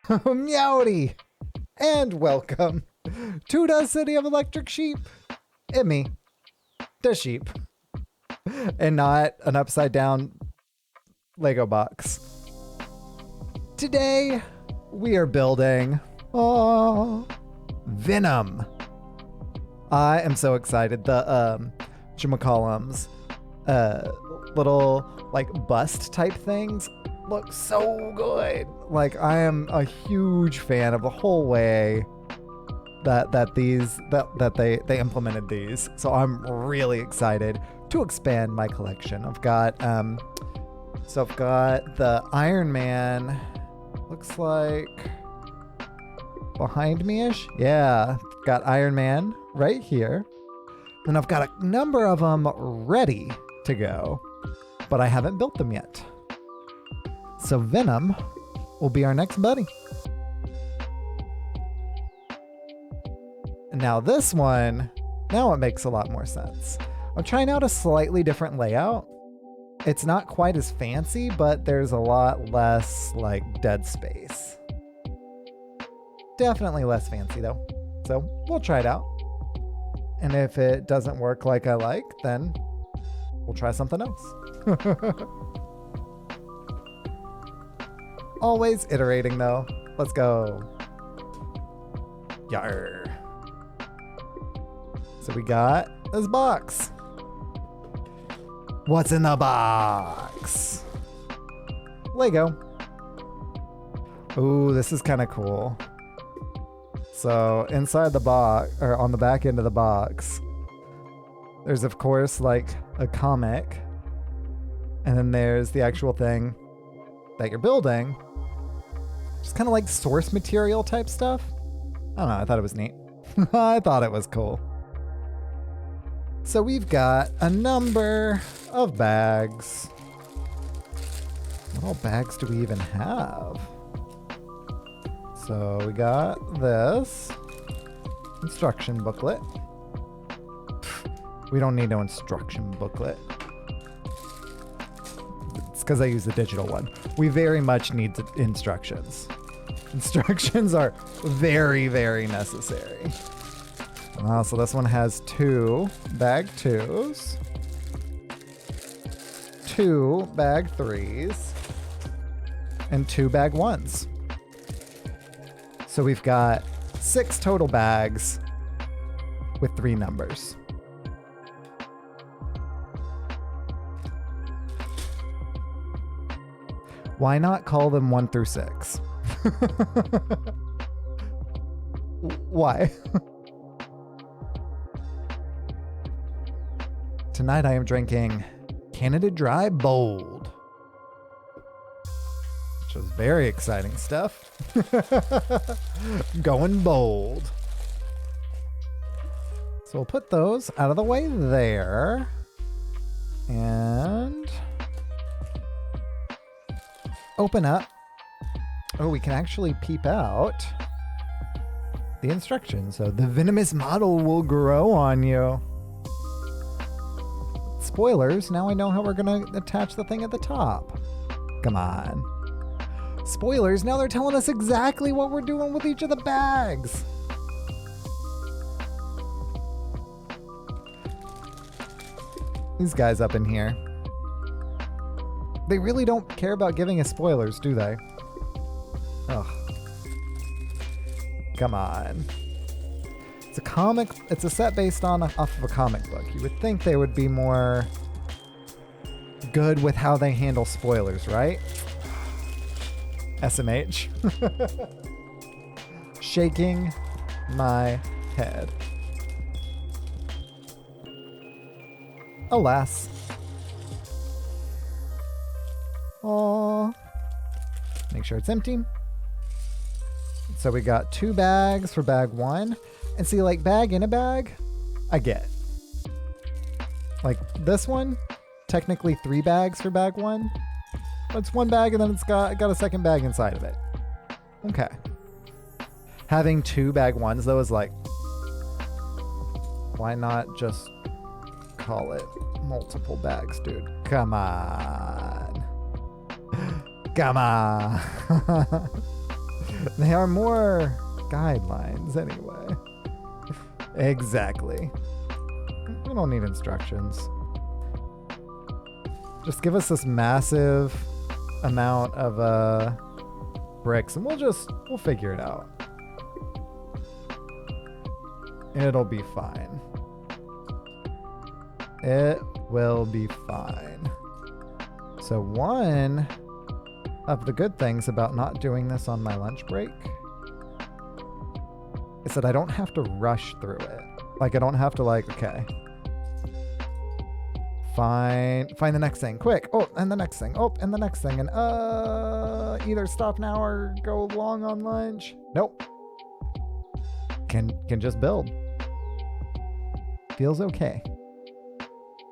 Meowdy! And welcome to the City of Electric Sheep. And me, the sheep. And not an upside down Lego box. Today, we are building Venom. I am so excited. The whatchamacallums, little like bust type things look so good. Like, I am a huge fan of the whole way that they implemented these. So I'm really excited to expand my collection. I've got the Iron Man, looks like behind me-ish. Yeah, got Iron Man right here. And I've got a number of them ready to go, but I haven't built them yet. So Venom will be our next buddy. And now this one, now it makes a lot more sense. I'm trying out a slightly different layout. It's not quite as fancy, but there's a lot less like dead space. Definitely less fancy though. So we'll try it out. And if it doesn't work like I like, then we'll try something else. Always iterating though. Let's go. Yar. So we got this box. What's in the box? Lego. Ooh, this is kind of cool. So inside the box, or on the back end of the box, there's of course like a comic, and then there's the actual thing that you're building. Just kind of like source material type stuff. I don't know, I thought it was neat. I thought it was cool. So we've got a number of bags. What all bags do we even have? So we got this instruction booklet. We don't need no instruction booklet. It's because I use the digital one. We very much need instructions. Instructions are very, very necessary. So this one has 2 bag 2s, 2 bag 3s, and 2 bag 1s. So we've got 6 total bags with 3 numbers. Why not call them 1 through 6? Why? Tonight I am drinking Canada Dry Bold, which is very exciting stuff. Going bold. So we'll put those out of the way there. And open up. Oh, we can actually peep out the instructions. So the venomous model will grow on you. Spoilers, now I know how we're gonna attach the thing at the top. Come on. Spoilers, now they're telling us exactly what we're doing with each of the bags. These guys up in here, they really don't care about giving us spoilers, do they? Ugh. Come on. It's a comic, it's a set based off of a comic book. You would think they would be more good with how they handle spoilers, right? SMH. Shaking my head. Alas. Aww. Make sure it's empty. So we got 2 bags for bag 1. And see, like, bag in a bag, I get. Like, this one, technically 3 bags for bag 1. It's 1 bag and then it's got a second bag inside of it. Okay. Having 2 bag 1s, though, is like, why not just call it multiple bags, dude? Come on. Come on. They are more guidelines anyway. Exactly. We don't need instructions. Just give us this massive amount of bricks and we'll figure it out. It'll be fine. It will be fine. So one of the good things about not doing this on my lunch break is that I don't have to rush through it. Like I don't have to okay. Find the next thing, quick. Oh, and the next thing. Oh, and the next thing. And either stop now or go long on lunch. Nope. Can just build. Feels okay.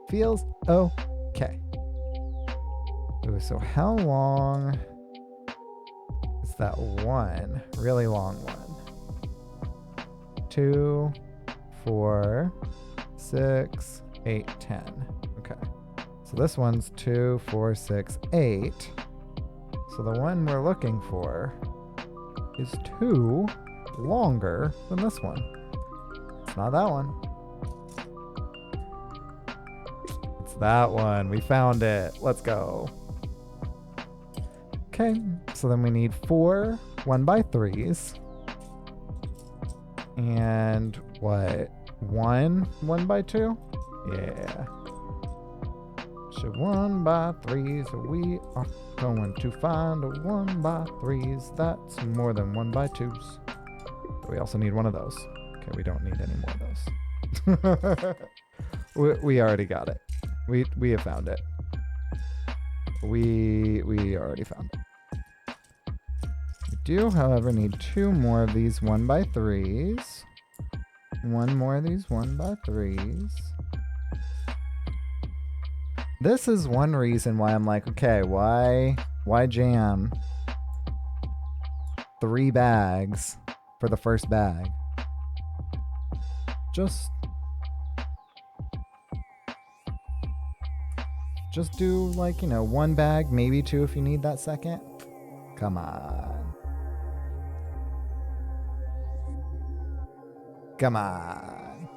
Feels okay. Ooh, so how long is that one? Really long one. 2, 4, 6, 8, 10. Okay. So this one's 2, 4, 6, 8. So the one we're looking for is 2 longer than this one. It's not that one. It's that one. We found it. Let's go. Okay, so then we need 4 1x3s. And what? 1 1x2? Yeah. So 1x3s, we are going to find a 1x3s. That's more than 1x2s. But we also need one of those. Okay, we don't need any more of those. we already got it. We have found it. We already found it. We do, however, need 2 more of these 1x3s. 1 more of these 1x3s. This is one reason why I'm like, okay, why jam 3 bags for the first bag? Just do 1 bag, maybe 2 if you need that second. Come on. Come on.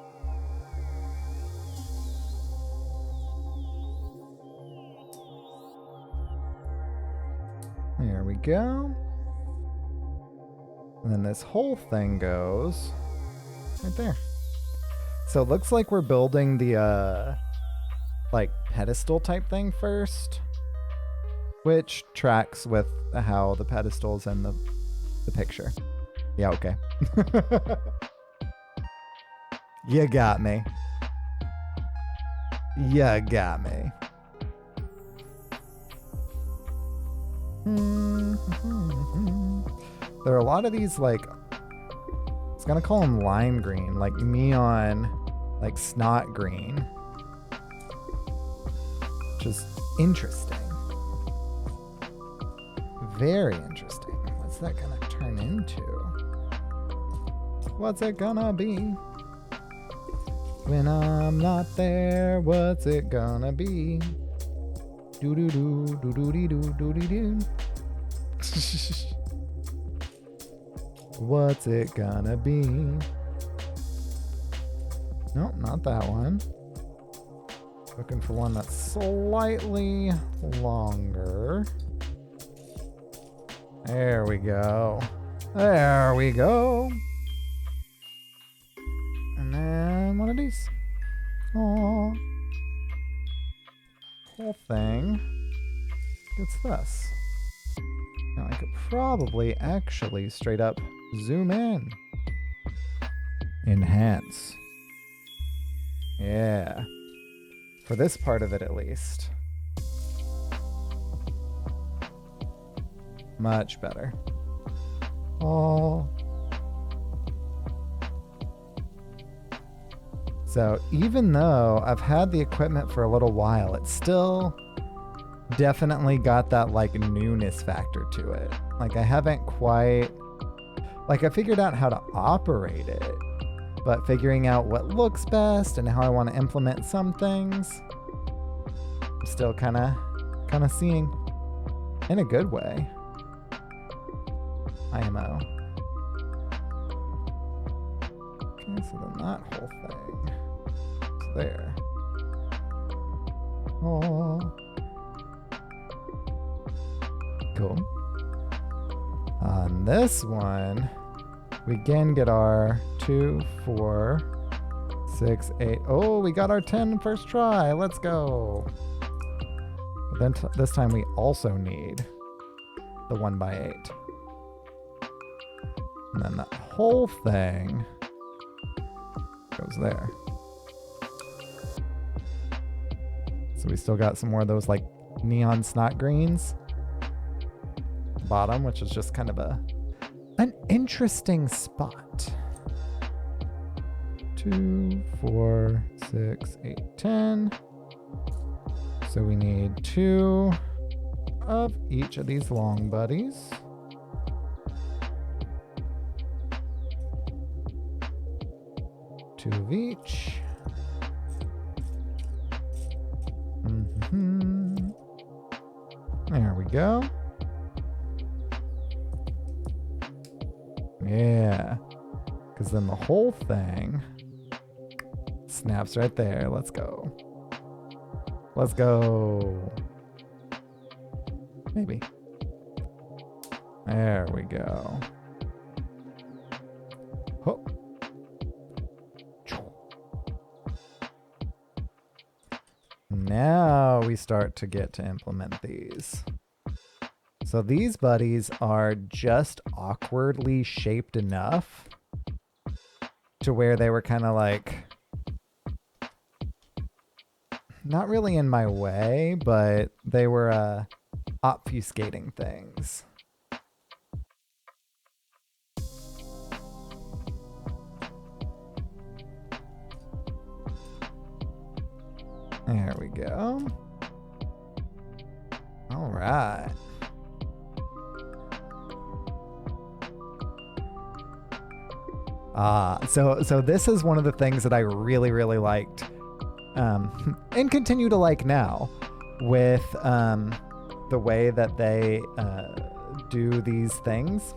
There we go. And then this whole thing goes right there. So it looks like we're building the pedestal type thing first, which tracks with how the pedestal's in the picture. Yeah, okay. You got me. You got me. There are a lot of these I was gonna call them lime green, like neon, snot green. Which is interesting. Very interesting. What's that gonna turn into? What's it gonna be? When I'm not there, what's it gonna be? Do do do do do dee do do dee do. What's it gonna be? Nope, not that one. Looking for one that's slightly longer. There we go. There we go. And then one of these. Aww. Whole thing gets this. Now I could probably actually straight up zoom in. Enhance. Yeah. For this part of it at least. Much better. Oh. So even though I've had the equipment for a little while, it's still definitely got that newness factor to it. I haven't quite, I figured out how to operate it, but figuring out what looks best and how I want to implement some things, I'm still kind of seeing in a good way. IMO. Okay, so then that whole thing is there. Oh. Cool. On this one, we again get our 2, 4, 6, 8. Oh, we got our 10 first try. Let's go. But then this time we also need the 1x8. And then that whole thing goes there. So we still got some more of those like neon snot greens. Bottom, which is just kind of an interesting spot. 2, 4, 6, 8, 10. So we need 2 of each of these long buddies. Two of each. There we go. Yeah. Because then the whole thing snaps right there. Let's go. Let's go. Maybe. There we go. Oh. Now we start to get to implement these. So these buddies are just awkwardly shaped enough to where they were kind of like not really in my way, but they were obfuscating things. There we go. All right. So this is one of the things that I really, really liked, and continue to like now, with the way that they do these things.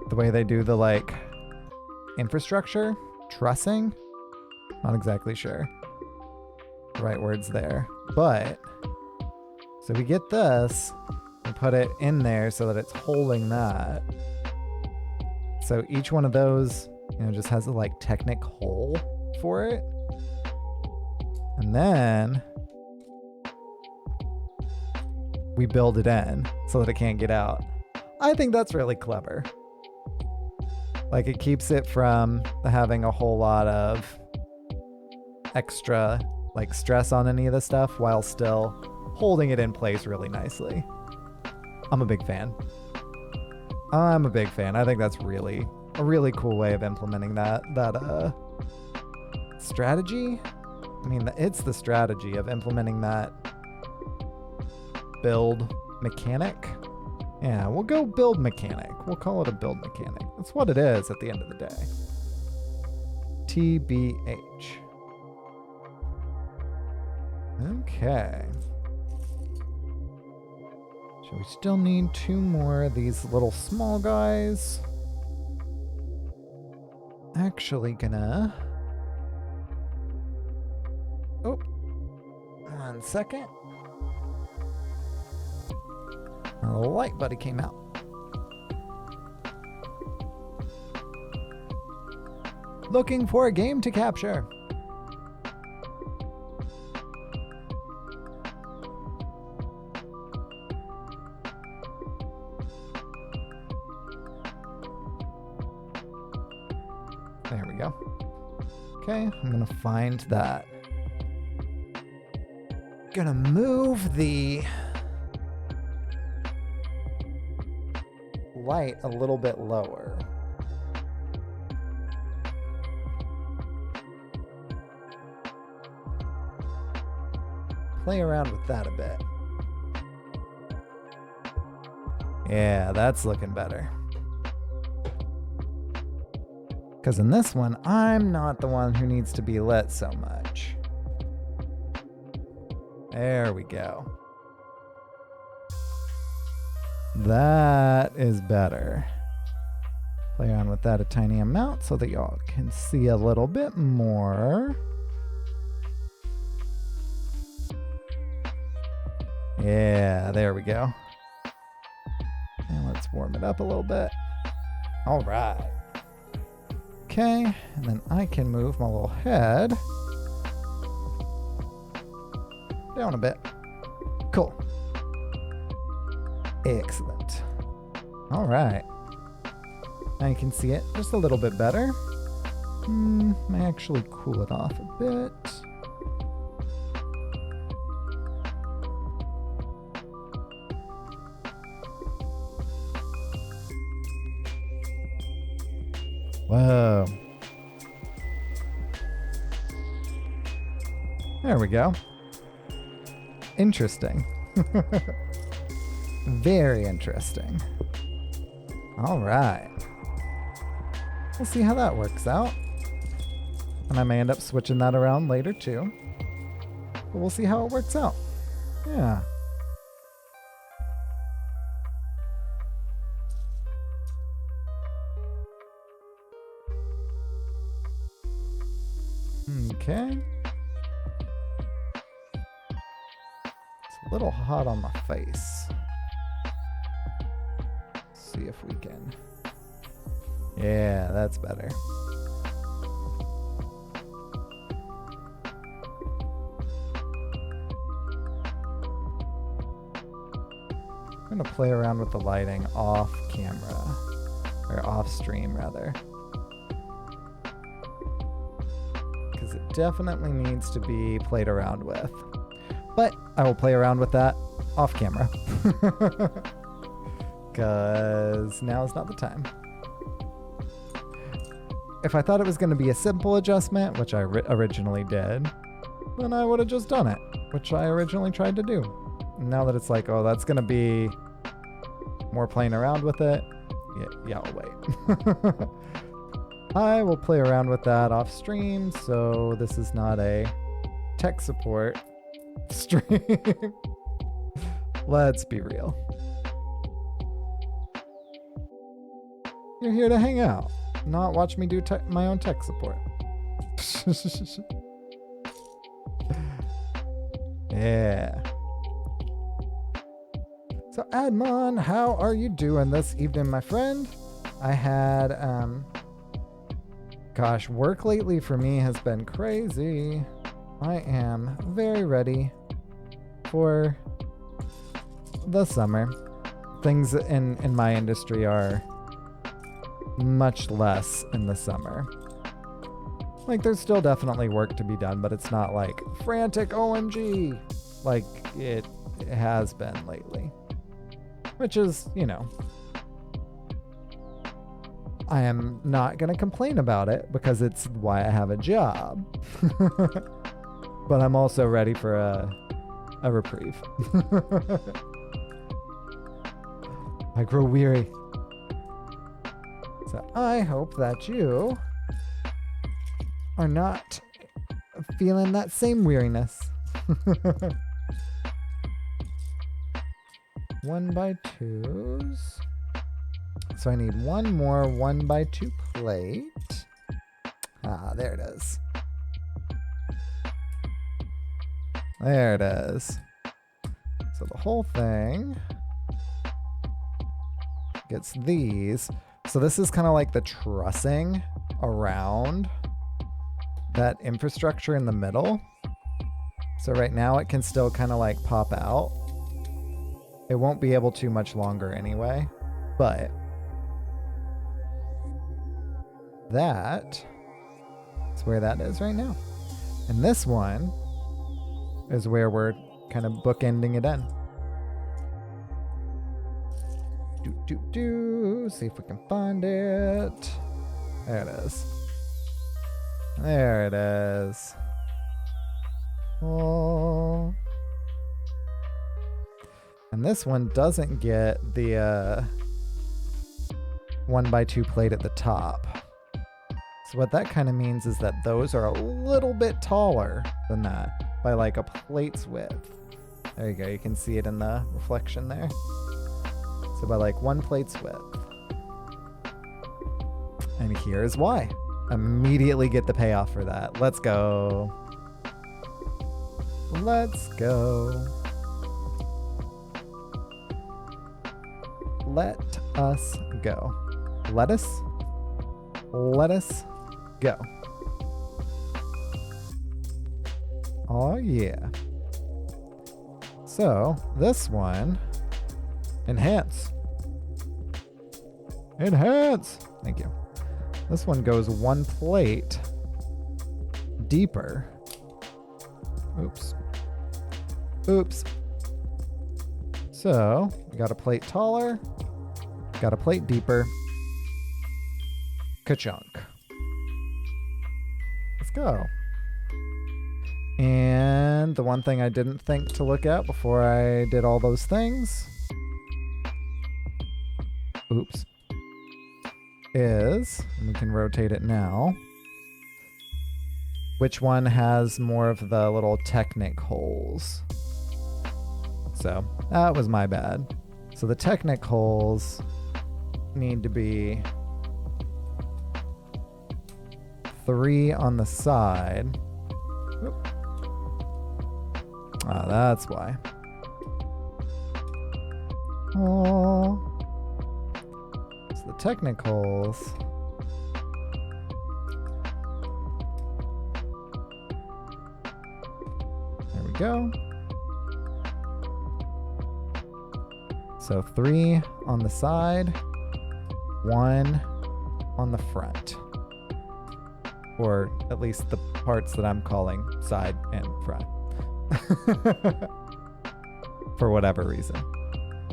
The way they do the like infrastructure, trussing. Not exactly sure the right words there, but so we get this. Put it in there so that it's holding that. So each one of those, just has a like Technic hole for it. And then we build it in so that it can't get out. I think that's really clever. Like it keeps it from having a whole lot of extra like stress on any of the stuff while still holding it in place really nicely. I'm a big fan. I think that's really a really cool way of implementing that strategy. I mean, it's the strategy of implementing that build mechanic. Yeah, we'll go build mechanic. We'll call it a build mechanic. That's what it is at the end of the day. TBH. Okay. So we still need 2 more of these little small guys. Actually gonna... Oh, 1 second. A light buddy came out. Looking for a game to capture. There we go. Okay, I'm gonna find that. Gonna move the light a little bit lower. Play around with that a bit. Yeah, that's looking better. Because in this one, I'm not the one who needs to be lit so much. There we go. That is better. Play around with that a tiny amount so that y'all can see a little bit more. Yeah, there we go. And let's warm it up a little bit. All right. Okay, and then I can move my little head down a bit. Cool. Excellent. All right. Now you can see it just a little bit better. May actually cool it off a bit. Whoa. There we go. Interesting. Very interesting. All right. We'll see how that works out. And I may end up switching that around later too. But we'll see how it works out. Yeah. Okay. It's a little hot on my face. Let's see if we can. Yeah, that's better. I'm going to play around with the lighting off camera, or off stream rather. Because it definitely needs to be played around with. But I will play around with that off camera. Because now is not the time. If I thought it was going to be a simple adjustment, which I originally did, then I would have just done it, which I originally tried to do. Now that it's like, oh, that's going to be more playing around with it, yeah, I'll wait. I will play around with that off stream, so this is not a tech support stream. Let's be real. You're here to hang out, not watch me do my own tech support. Yeah. So Admon, how are you doing this evening, my friend? I had, gosh, work lately for me has been crazy. I am very ready for the summer. Things in my industry are much less in the summer. Like, there's still definitely work to be done, but it's not like frantic OMG like it has been lately. Which is, you know, I am not going to complain about it because it's why I have a job. But I'm also ready for a reprieve. I grow weary. So I hope that you are not feeling that same weariness. 1x2s. So I need one more 1x2 plate. Ah, there it is. There it is. So the whole thing gets these. So this is kind of like the trussing around that infrastructure in the middle. So right now it can still kind of like pop out. It won't be able to much longer anyway, but that is where that is right now. And this one is where we're kind of bookending it in. See if we can find it. There it is. There it is. Oh. And this one doesn't get the 1x2 plate at the top. So what that kind of means is that those are a little bit taller than that by like a plate's width. There you go. You can see it in the reflection there. So So by like 1 plate's width. And here's why. Immediately get the payoff for that. Let's go. Let's go. Let us go. Let us go. Oh yeah. So this one, enhance. Enhance. Thank you. This one goes 1 plate deeper. Oops. Oops. So we got a plate taller, got a plate deeper. Ka-chunk. Let's go. And the one thing I didn't think to look at before I did all those things, oops, is, and we can rotate it now, which one has more of the little Technic holes. So that was my bad. So the Technic holes need to be 3 on the side. Oop. Ah, that's why. Oh. So the Technic holes. There we go. So 3 on the side, 1 on the front. Or at least the parts that I'm calling side and front. For whatever reason.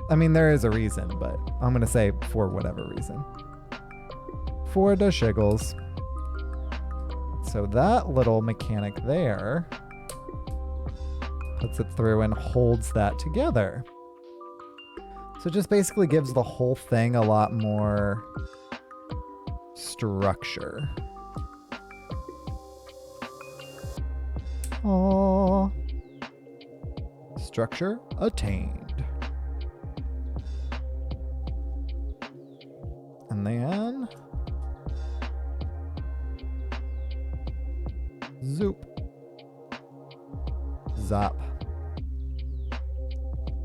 I mean, there is a reason, but I'm going to say for whatever reason. For the shiggles. So that little mechanic there puts it through and holds that together. So it just basically gives the whole thing a lot more structure. Aww. Structure attained. And then zoop. Zop.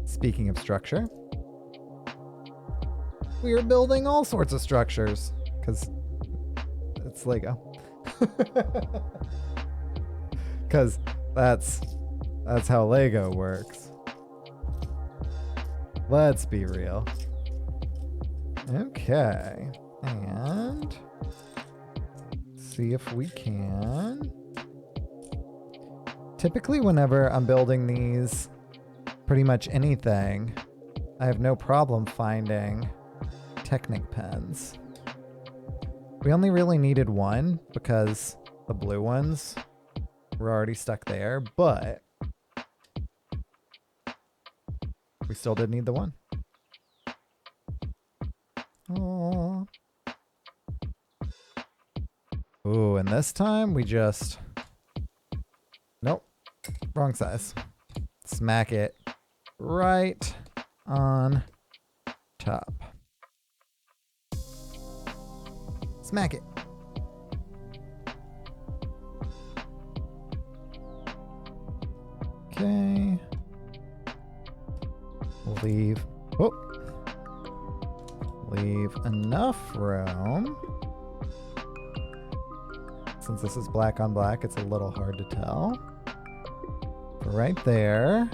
Speaking of structure, we are building all sorts of structures because it's Lego. Because that's how Lego works. Let's be real. Okay. And see if we can. Typically, whenever I'm building these, pretty much anything, I have no problem finding Technic pens. We only really needed 1 because the blue ones were already stuck there, but we still did need the 1. Aww. Ooh, and this time we just... Nope. Wrong size. Smack it right on top. Smack it. Okay. Leave. Oh. Leave enough room. Since this is black on black, it's a little hard to tell. Right there.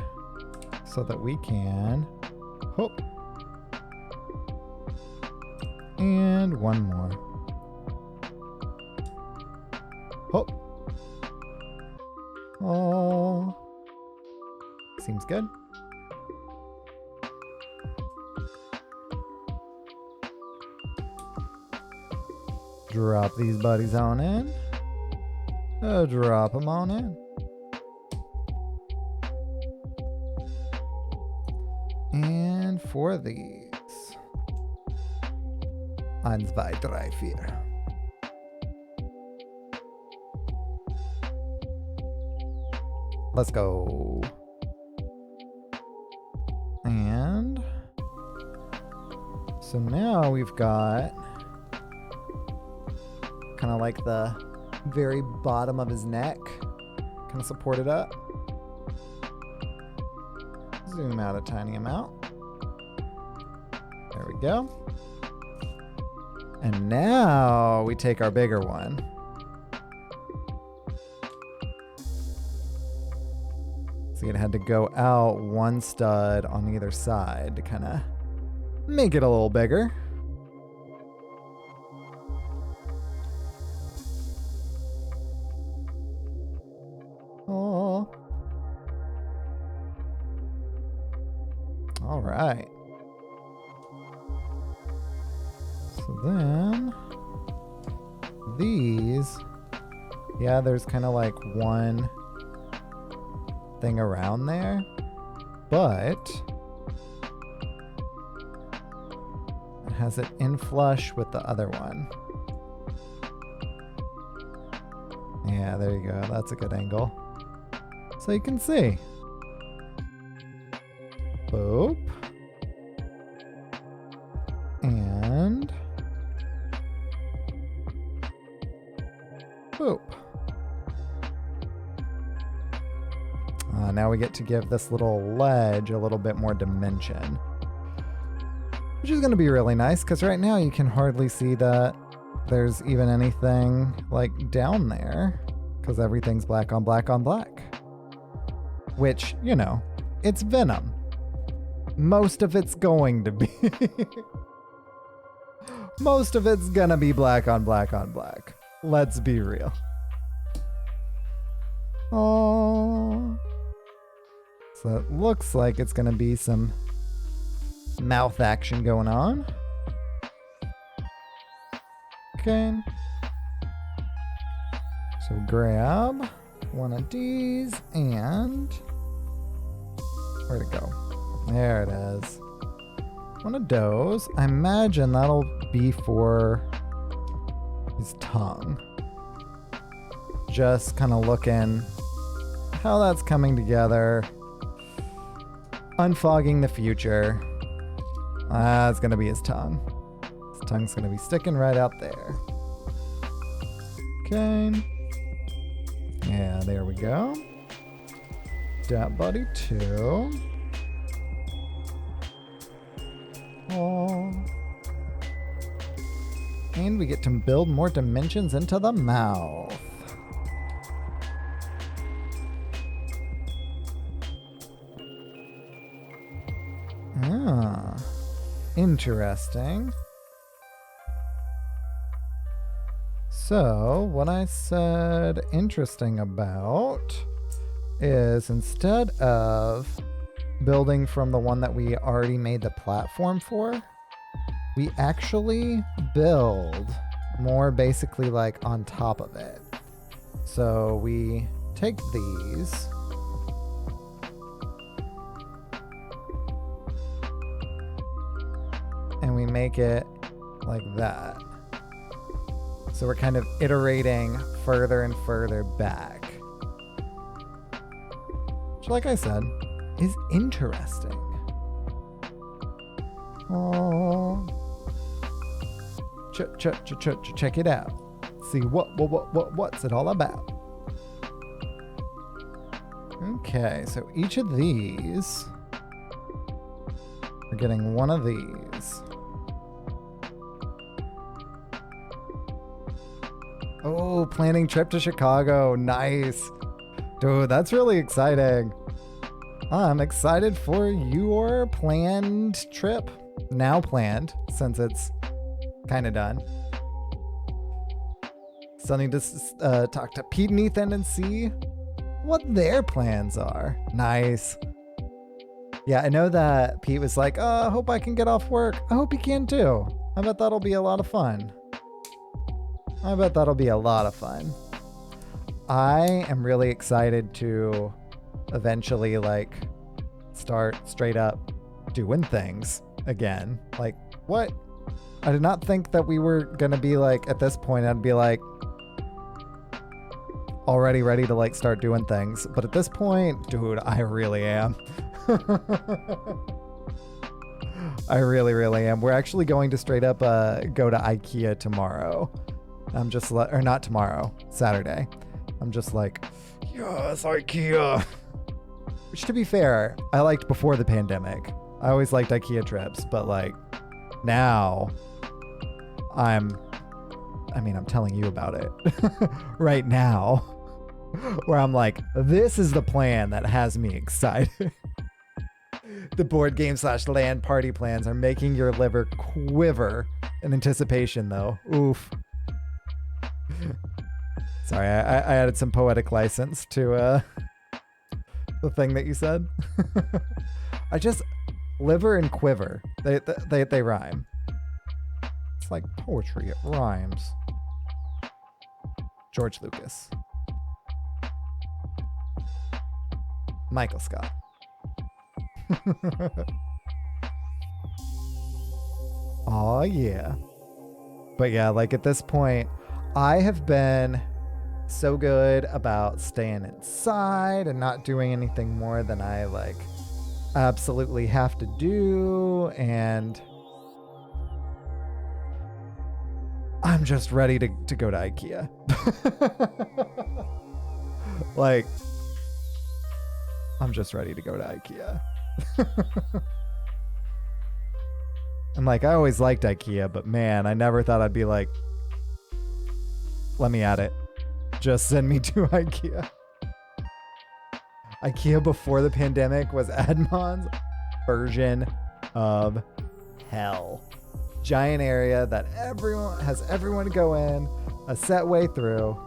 So that we can. Oh. And 1 more. Oh. Oh. Seems good. Drop these buddies on in. Drop them on in. And for these. 1, 2, 3, 4. Let's go. And So now we've got kind of like the very bottom of his neck kind of supported up. Zoom out a tiny amount. There we go. And now we take our bigger one. So it had to go out one stud on either side to kind of make it a little bigger. Oh. All right. So then these, yeah, there's kind of like one thing around there, but it has it in flush with the other one. Yeah, there you go. That's a good angle. So you can see. Boop. And boop. Now we get to give this little ledge a little bit more dimension, which is going to be really nice because right now you can hardly see that there's even anything like down there because everything's black on black on black, which, you know, it's Venom. Most of it's going to be. Most of it's gonna be black on black on black. Let's be real. Oh. So it looks like it's gonna be some mouth action going on. Okay. So grab one of these and where'd it go? There it is. One of those. I imagine that'll be for his tongue. Just kind of looking how that's coming together. Unfogging the future. That's going to be his tongue. His tongue's going to be sticking right out there. Okay. Yeah, there we go. Dat body too. Oh. And we get to build more dimensions into the mouth. Ah, interesting. So, what I said interesting about is instead of building from the one that we already made the platform for, we actually build more basically like on top of it. So we take these and we make it like that. So we're kind of iterating further and further back. Which, like I said, is interesting. Oh. Check it out. See what's it all about. Okay, so each of these, we're getting one of these. Oh, planning trip to Chicago. Nice. Dude, that's really exciting. I'm excited for your planned trip. Now planned, since it's kind of done. Still need to talk to Pete and Ethan and see what their plans are. Nice. Yeah, I know that Pete was like, I hope I can get off work. I hope he can too. I bet that'll be a lot of fun. I bet that'll be a lot of fun. I am really excited to eventually like start straight up doing things again. Like, what? I did not think that we were gonna be like, at this point I'd be like already ready to like start doing things, but at this point, dude, I really am. I really, really am. We're actually going to straight up go to IKEA tomorrow. I'm just or not tomorrow, Saturday. I'm just like, yes, IKEA. Which, to be fair, I liked before the pandemic. I always liked IKEA trips, but like now I'm telling you about it right now, where I'm like, this is the plan that has me excited. The board game / LAN party plans are making your liver quiver in anticipation, though. Oof. Sorry, I added some poetic license to the thing that you said. Liver and quiver, they rhyme. It's like poetry, it rhymes. George Lucas. Michael Scott. Oh yeah. But yeah, like at this point, I have been so good about staying inside and not doing anything more than I like absolutely have to do, and I'm just ready to go to IKEA. Like, I'm just ready to go to IKEA. And like, I always liked IKEA, but man, I never thought I'd be like, let me at it. Just send me to IKEA. IKEA before the pandemic was Admon's version of hell. Giant area that everyone go in a set way through.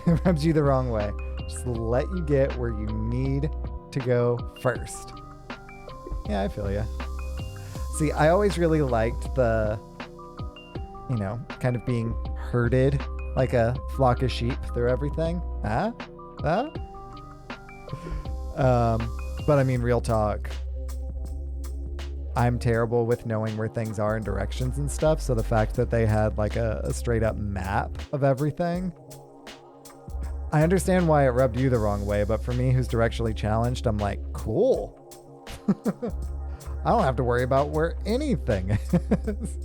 It rubs you the wrong way. Just let you get where you need to go first. Yeah, I feel ya. See, I always really liked the, kind of being herded like a flock of sheep through everything. Huh? But I mean, real talk, I'm terrible with knowing where things are and directions and stuff. So the fact that they had like a straight up map of everything, I understand why it rubbed you the wrong way. But for me, who's directionally challenged, I'm like, cool. I don't have to worry about where anything is.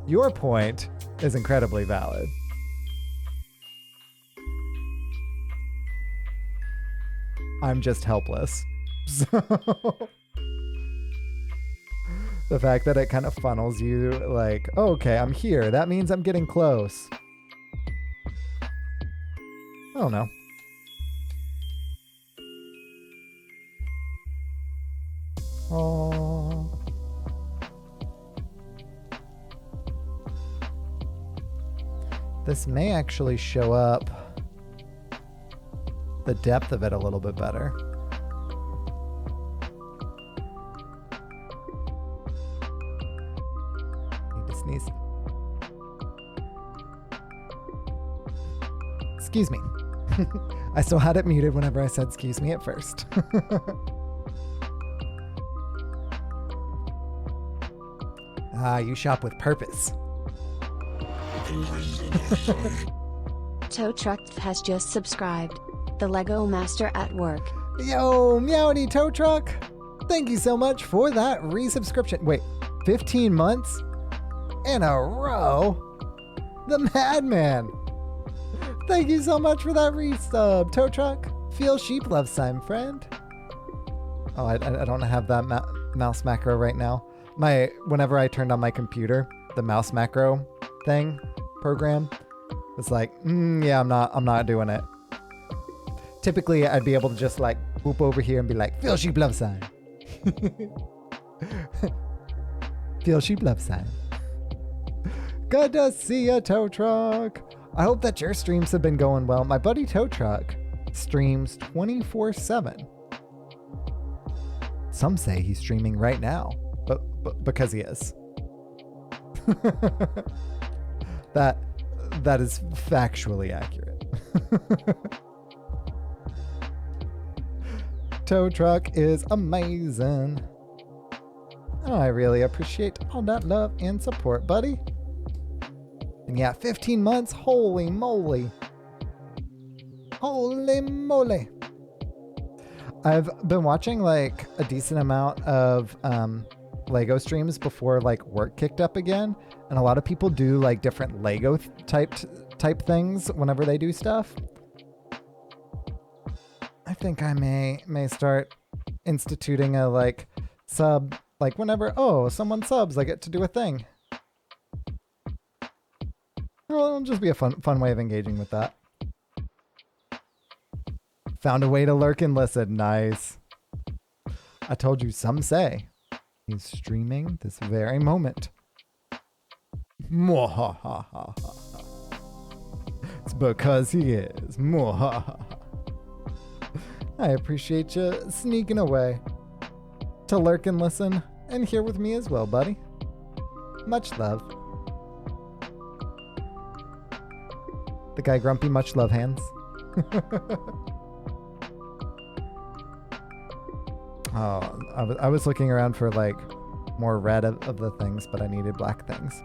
Your point is incredibly valid. I'm just helpless. So the fact that it kind of funnels you like, oh, okay, I'm here. That means I'm getting close. I don't know. Oh. This may actually show up the depth of it a little bit better. Need to sneeze. Excuse me. I still had it muted whenever I said excuse me at first. You shop with purpose. Tow Truck has just subscribed. The Lego Master at work. Yo, meowdy Tow Truck. Thank you so much for that resubscription. Wait, 15 months in a row? The Madman. Thank you so much for that resub, Tow Truck. Feel sheep love sign, friend. Oh, I don't have that mouse macro right now. Whenever I turned on my computer, the mouse macro program, it's like, yeah, I'm not doing it. Typically, I'd be able to just like whoop over here and be like, feel sheep love sign. Feel sheep love sign. Good to see ya, Tow Truck. I hope that your streams have been going well. My buddy Tow Truck streams 24/7. Some say he's streaming right now, but because he is. That is factually accurate. Tow Truck is amazing. I really appreciate all that love and support, buddy. And yeah, 15 months, holy moly. Holy moly. I've been watching like a decent amount of Lego streams before like work kicked up again, and a lot of people do like different Lego type things whenever they do stuff. I think I may start instituting a like sub, like whenever someone subs, I get to do a thing. Well, it'll just be a fun way of engaging with that. Found a way to lurk and listen. Nice. I told you, some say he's streaming this very moment. Mwahaha. It's because he is. Mwahaha. I appreciate you sneaking away to lurk and listen and here with me as well, buddy. Much love. The guy grumpy, much love hands. Oh, I was looking around for like more red of the things, but I needed black things.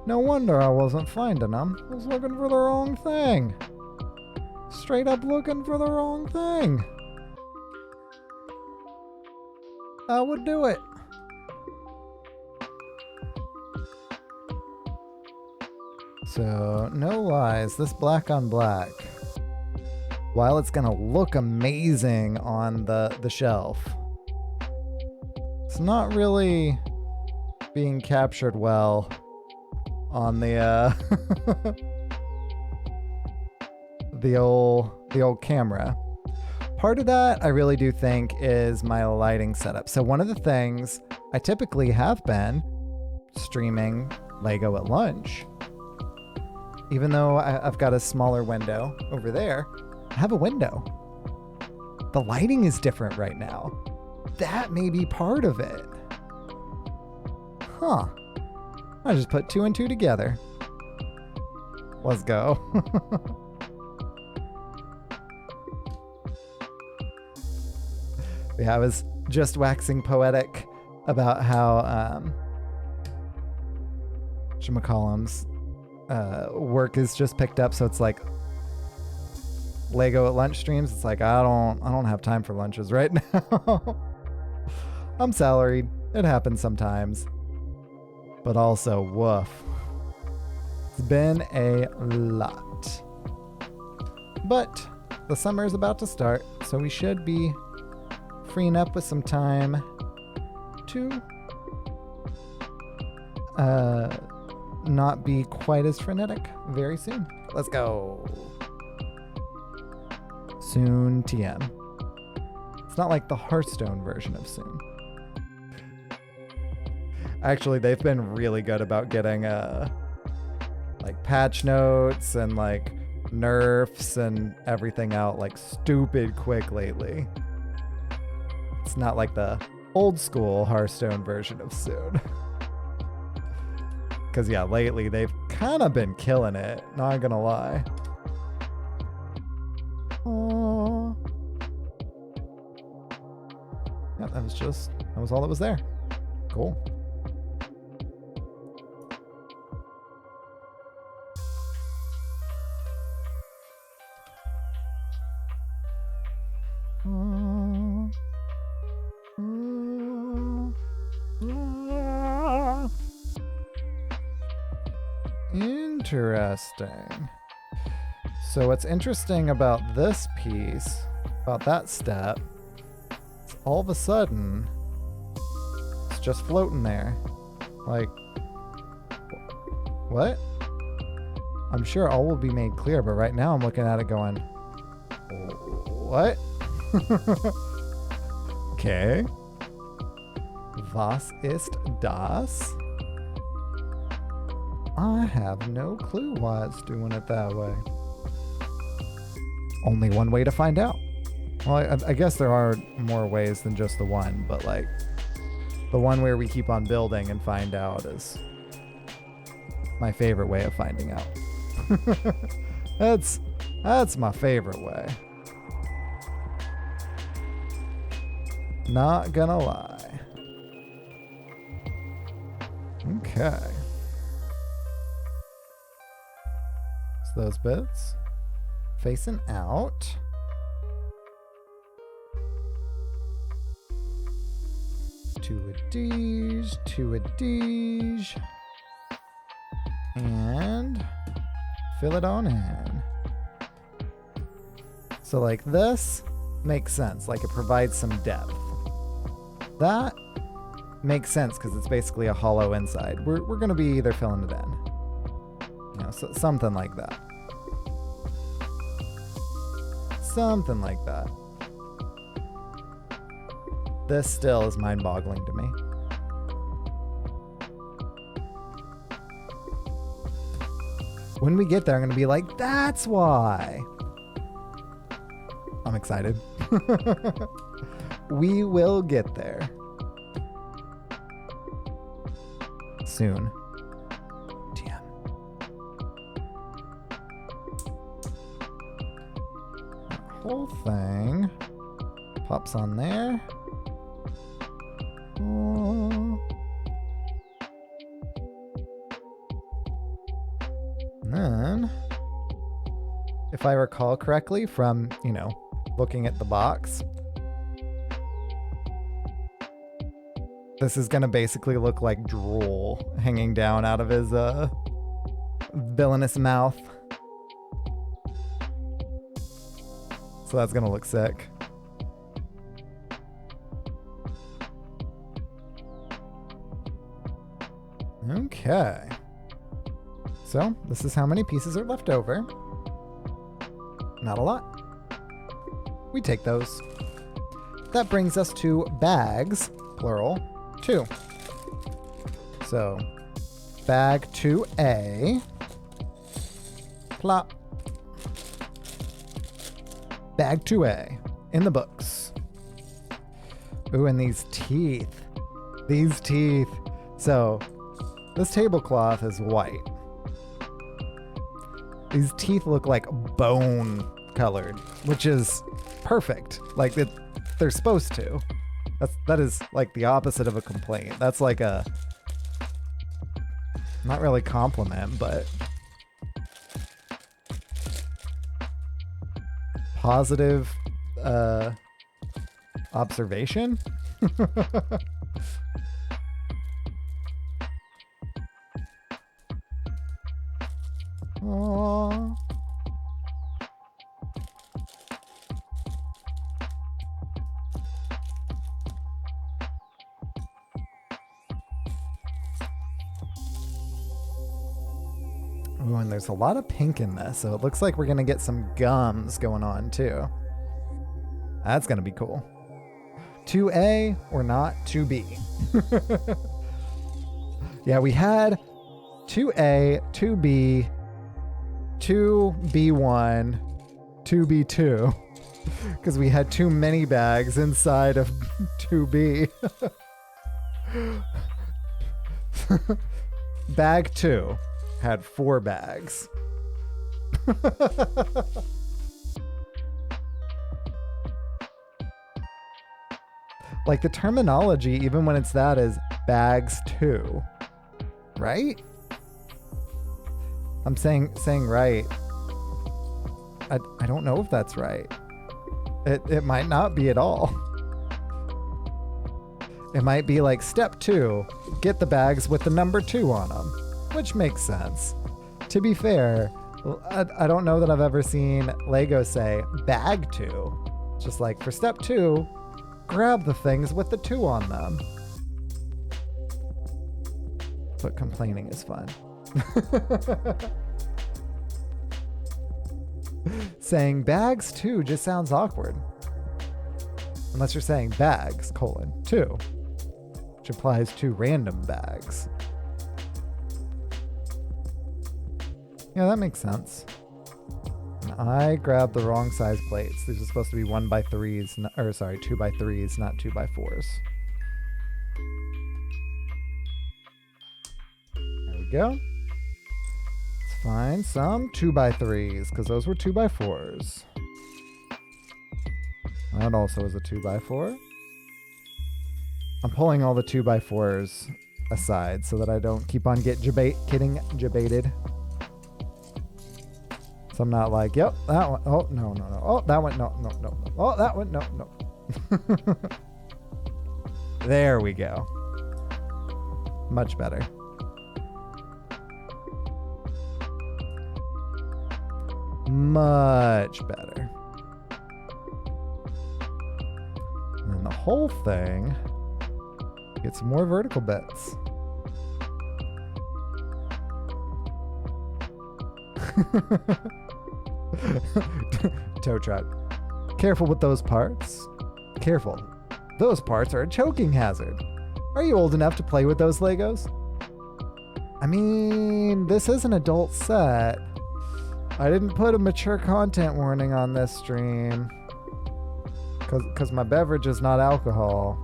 No wonder I wasn't finding them. I was looking for the wrong thing. Straight up looking for the wrong thing. I would do it. So, no lies, this black on black, while it's gonna look amazing on the shelf, it's not really being captured well on the the old camera. Part of that I really do think is my lighting setup. So one of the things I typically have been streaming Lego at lunch. Even though I've got a smaller window over there, I have a window. The lighting is different right now. That may be part of it. Huh. I just put 2 and 2 together. Let's go. Yeah, I was just waxing poetic about how whatchamacallums, work is just picked up, so it's like Lego at lunch streams. It's like I don't have time for lunches right now. I'm salaried. It happens sometimes. But also, woof. It's been a lot. But the summer is about to start, so we should be freeing up with some time to not be quite as frenetic very soon. Let's go. Soon TM. It's not like the Hearthstone version of soon. Actually, they've been really good about getting like patch notes and like nerfs and everything out like stupid quick lately. It's not like the old school Hearthstone version of soon. Because yeah, lately they've kind of been killing it, not gonna lie. Aww. Yeah, that was all that was there. Cool. Interesting. So what's interesting about this piece, about that step, is all of a sudden, it's just floating there. Like, what? I'm sure all will be made clear, but right now I'm looking at it going, what? Okay. Was ist das? I have no clue why it's doing it that way. Only one way to find out. Well, I guess there are more ways than just the one, but like the one where we keep on building and find out is my favorite way of finding out. That's my favorite way. Not gonna lie. Okay. So those bits facing out. Two of these, two of these. And fill it on in. So like this makes sense, like it provides some depth. That makes sense because it's basically a hollow inside. We're going to be either filling it in. You know, so something like that. Something like that. This still is mind-boggling to me. When we get there, I'm going to be like, that's why. I'm excited. We will get there. Soon. Damn. That whole thing pops on there. Oh. And then, if I recall correctly from, you know, looking at the box, this is going to basically look like drool hanging down out of his villainous mouth. So that's going to look sick. Okay. So this is how many pieces are left over. Not a lot. We take those. That brings us to bags, plural, 2. So, bag 2A. Plop. Bag 2A in the books. Ooh, and these teeth. These teeth. So, this tablecloth is white. These teeth look like bone colored, which is perfect. Like they're supposed to. That is like the opposite of a complaint. That's like a not really compliment, but positive observation. Aww. Ooh, and there's a lot of pink in this, so it looks like we're gonna get some gums going on too. That's gonna be cool. 2A or not 2B. Yeah, we had 2A, 2B, 2B1, 2B2, because we had too many bags inside of 2B. Bag 2 had 4 bags. Like the terminology, even when it's that, is bags 2, right? I'm saying right. I don't know if that's right. It might not be at all. It might be like step 2, get the bags with the number 2 on them, which makes sense. To be fair, I don't know that I've ever seen Lego say bag 2. Just like for step 2, grab the things with the 2 on them. But complaining is fun. Saying bags 2 just sounds awkward. Unless you're saying bags, 2, which implies 2 random bags. Yeah, that makes sense. And I grabbed the wrong size plates. These are supposed to be 1x3s, or sorry, 2x3s, not 2x4s. There we go. Let's find some 2x3s, because those were 2x4s. That also is a 2x4. I'm pulling all the 2x4s aside so that I don't keep on getting debated. So I'm not like, yep, that one. Oh, no. Oh, that one. No. Oh, that one. No. There we go. Much better. Much better. And then the whole thing gets more vertical bits. Tow truck. Careful with those parts. Careful. Those parts are a choking hazard. Are you old enough to play with those Legos? I mean, this is an adult set. I didn't put a mature content warning on this stream. Because my beverage is not alcohol.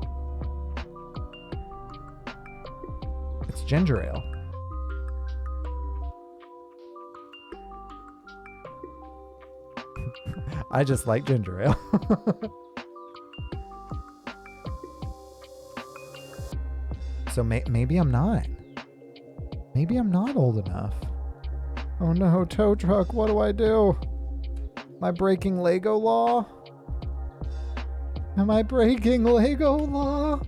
It's ginger ale. I just like ginger ale. So maybe I'm not. Maybe I'm not old enough. Oh no, tow truck, what do I do? Am I breaking Lego law? Am I breaking Lego law?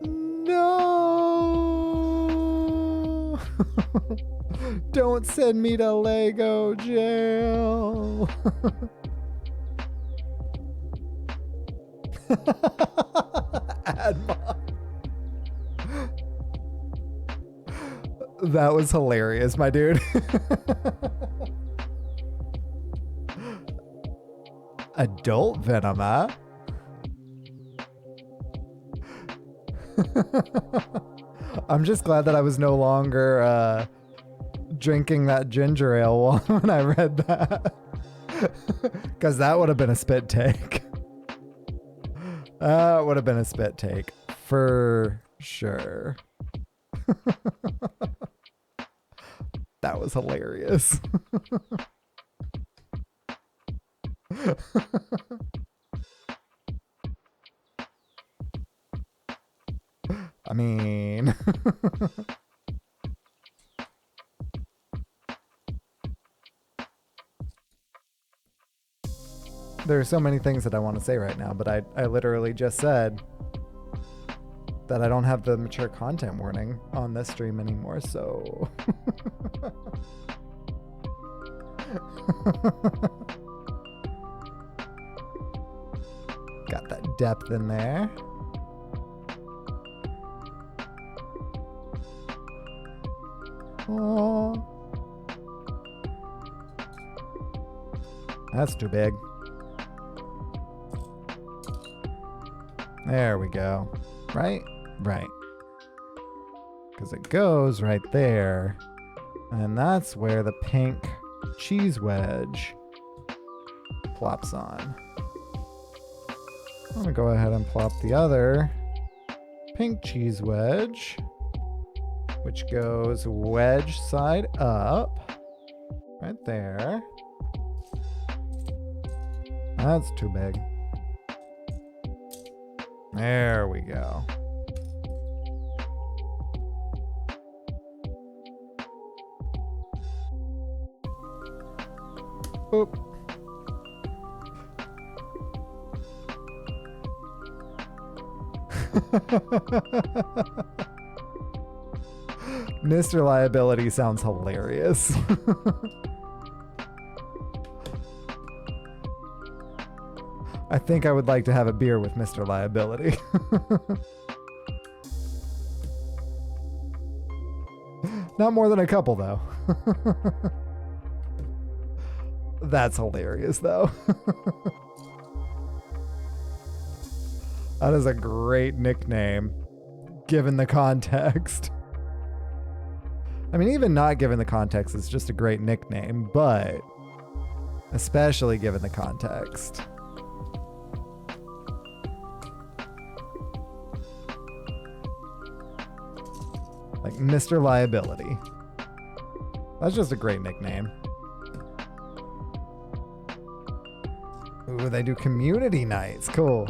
No! Don't send me to Lego jail. Admon. That was hilarious, my dude. Adult Venom, huh? I'm just glad that I was no longer drinking that ginger ale when I read that. Because that would have been a spit take. That would have been a spit take. For sure. That was hilarious. I mean... There are so many things that I want to say right now, but I literally just said that I don't have the mature content warning on this stream anymore, so... Got that depth in there. Oh, that's too big. There we go. Right? Right. Because it goes right there. And that's where the pink cheese wedge plops on. I'm going to go ahead and plop the other pink cheese wedge, which goes wedge side up. Right there. That's too big. There we go. Oop. Mr. Liability sounds hilarious. I think I would like to have a beer with Mr. Liability. Not more than a couple, though. That's hilarious, though. That is a great nickname, given the context. I mean, even not given the context, it's just a great nickname, but especially given the context. Like Mr. Liability. That's just a great nickname. Ooh, they do community nights. Cool.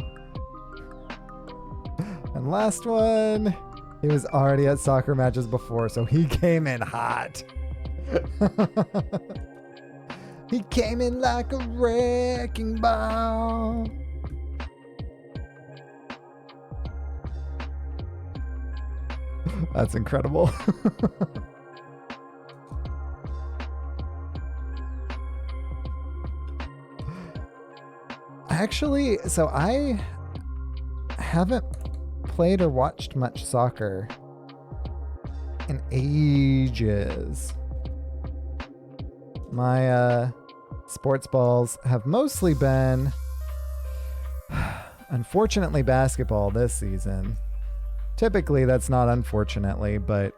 And last one, he was already at soccer matches before, so he came in hot. He came in like a wrecking ball. That's incredible. Actually, so I haven't played or watched much soccer in ages. My sports balls have mostly been, unfortunately, basketball this season. Typically, that's not unfortunately, but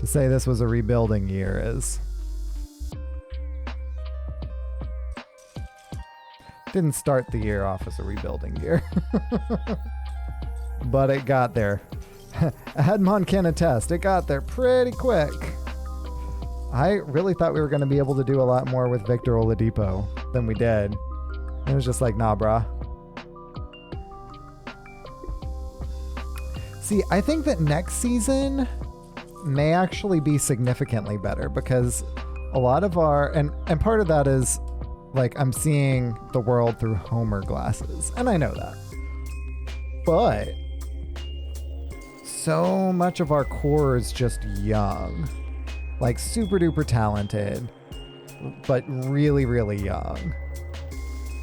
to say this was a rebuilding year is... Didn't start the year off as a rebuilding year. But it got there. Edmond can attest, it got there pretty quick. I really thought we were going to be able to do a lot more with Victor Oladipo than we did. It was just like, nah, brah. See, I think that next season may actually be significantly better because a lot of our, and part of that is like I'm seeing the world through Homer glasses, and I know that. But so much of our core is just young. Like super duper talented, but really, really young.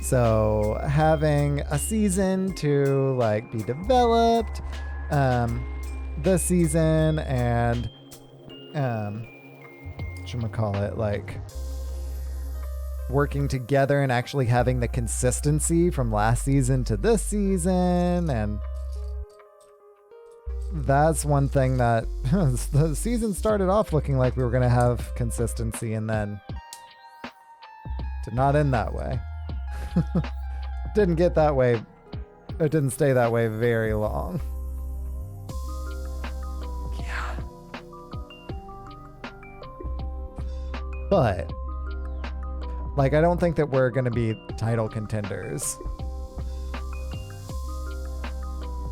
So having a season to like be developed, this season and, whatchamacallit, like working together and actually having the consistency from last season to this season. And that's one thing that the season started off looking like we were going to have consistency and then did not end that way. Didn't get that way. It didn't stay that way very long. Yeah. But like, I don't think that we're going to be title contenders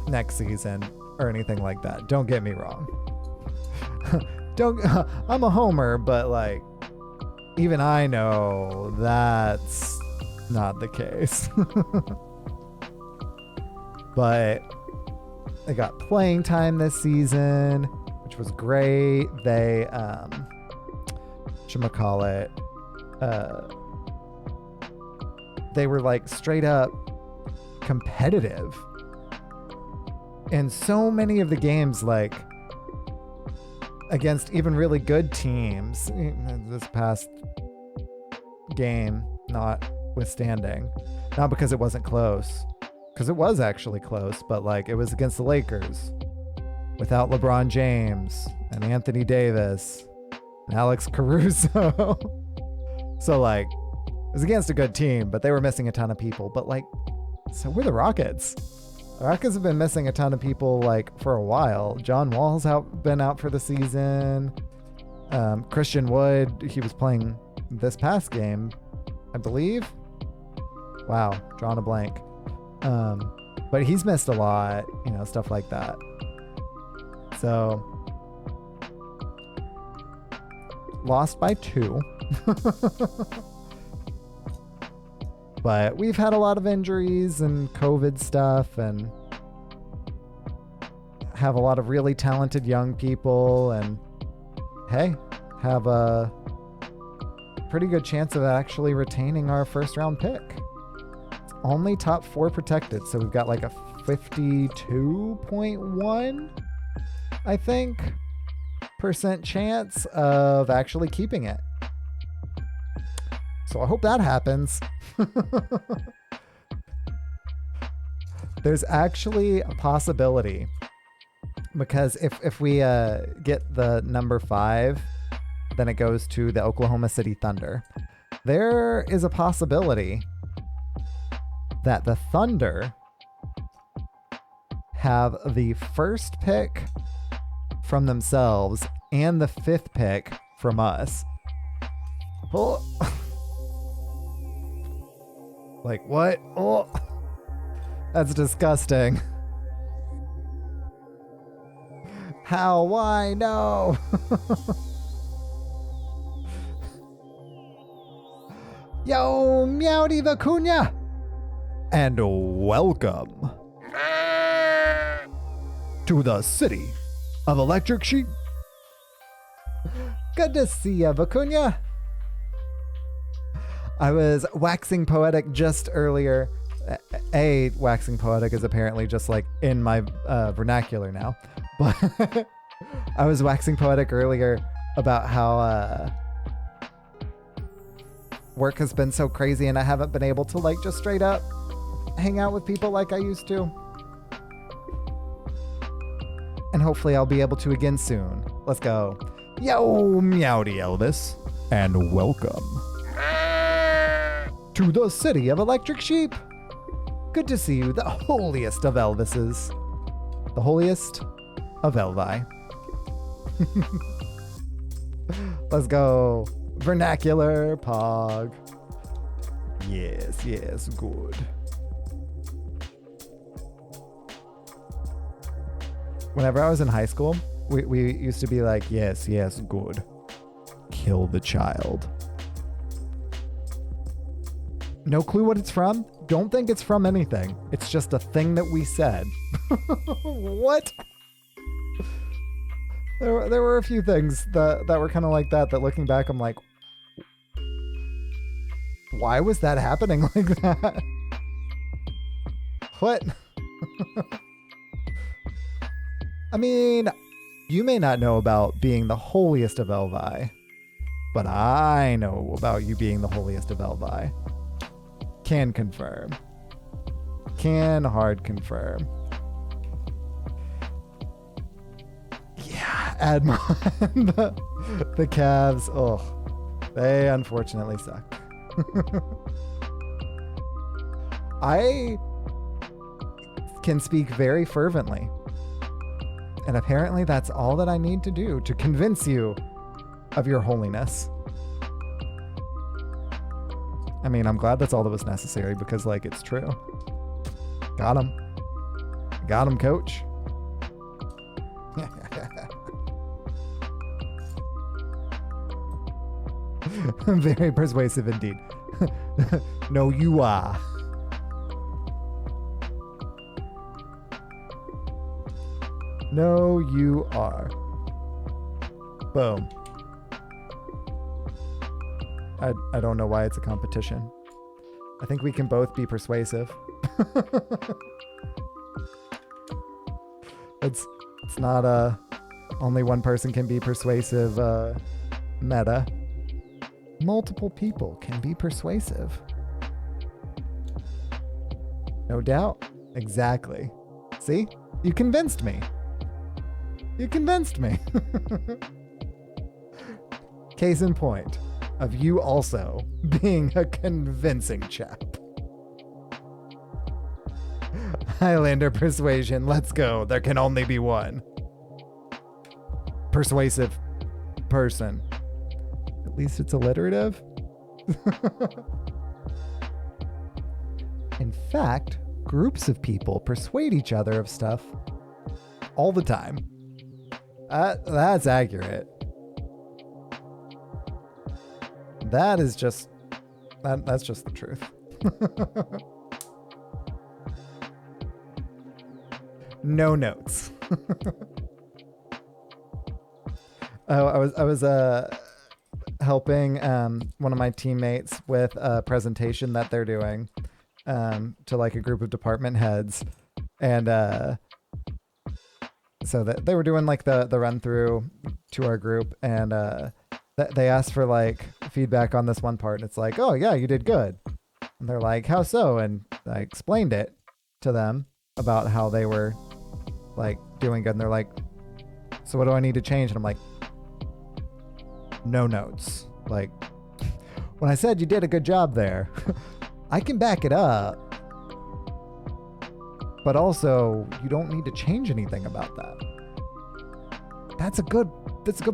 next season or anything like that. Don't get me wrong. I'm a homer, but like, even I know that's not the case. But they got playing time this season, which was great. They, they were like straight up competitive in so many of the games, like against even really good teams. This past game notwithstanding, not because it wasn't close, because it was actually close, but like it was against the Lakers without LeBron James and Anthony Davis and Alex Caruso. So like it was against a good team, but they were missing a ton of people. But like, so we're the Rockets. The Rockets have been missing a ton of people like for a while. John Wall's been out for the season. Christian Wood, he was playing this past game, I believe. Wow, drawing a blank. But he's missed a lot, stuff like that. So lost by 2. But we've had a lot of injuries and COVID stuff and have a lot of really talented young people and, hey, have a pretty good chance of actually retaining our first round pick. It's only top 4 protected, so we've got like a 52.1, I think, % chance of actually keeping it. So I hope that happens. There's actually a possibility, because if we get the number 5, then it goes to the Oklahoma City Thunder. There is a possibility that the Thunder have the first pick from themselves and the 5th pick from us. Oh. Like, what? Oh, that's disgusting. How? Why? No. Yo, Meowdy Vicuña, and welcome to the city of electric sheep. Good to see ya, Vicuña. I was waxing poetic just earlier. Waxing poetic is apparently just like in my vernacular now. But I was waxing poetic earlier about how work has been so crazy and I haven't been able to like just straight up hang out with people like I used to. And hopefully I'll be able to again soon. Let's go. Yo, meowdy Elvis, and welcome to the city of electric sheep. Good to see you, the holiest of Elvises. The holiest of Elvi. Let's go. Vernacular Pog. Yes, good. Whenever I was in high school, we used to be like, yes, good. Kill the child. No clue what it's from. Don't think it's from anything. It's just a thing that we said. What? There were a few things that were kind of like that looking back, I'm like, why was that happening like that? What? I mean, you may not know about being the holiest of Elvi, but I know about you being the holiest of Elvi. Can confirm. Can hard confirm. Yeah, Admon. the Cavs, they unfortunately suck. I can speak very fervently. And apparently that's all that I need to do to convince you of your holiness. I mean, I'm glad that's all that was necessary because, like, it's true. Got him. Got him, coach. Very persuasive indeed. No, you are. No, you are. Boom. I don't know why it's a competition. I think we can both be persuasive. It's not only one person can be persuasive meta. Multiple people can be persuasive. No doubt. Exactly. See? You convinced me. You convinced me. Case in point of you also being a convincing chap. Highlander persuasion. Let's go. There can only be one. Persuasive person. At least it's alliterative. In fact, groups of people persuade each other of stuff all the time. That's accurate. That is just that's just the truth. No notes. I was helping one of my teammates with a presentation that they're doing to like a group of department heads, and so that they were doing like the run through to our group, and they asked for like feedback on this one part, and it's like, oh yeah, you did good. And they're like, how so? And I explained it to them about how they were like doing good, and they're like, so what do I need to change? And I'm like, no notes. Like, when I said you did a good job there, I can back it up, but also you don't need to change anything about that. That's a good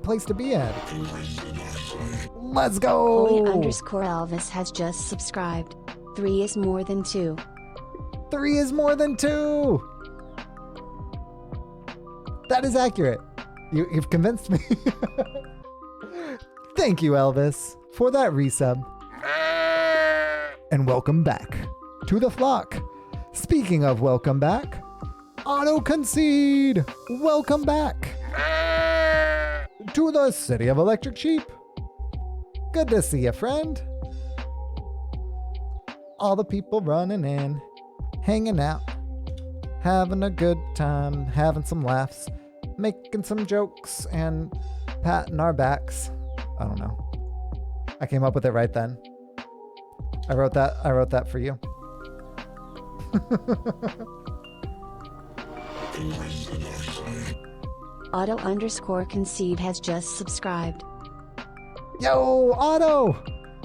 place to be in. Let's go. Holy_Elvis has just subscribed. 3 is more than 2. 3 is more than 2. That is accurate. You've convinced me. Thank you, Elvis, for that resub. And welcome back to the flock. Speaking of welcome back, Auto Concede, welcome back. to the city of electric sheep. Good to see you, friend. All the people running in, hanging out, having a good time, having some laughs, making some jokes, and patting our backs. I don't know. I came up with it right then. I wrote that for you. Otto_concede has just subscribed. Yo, Otto!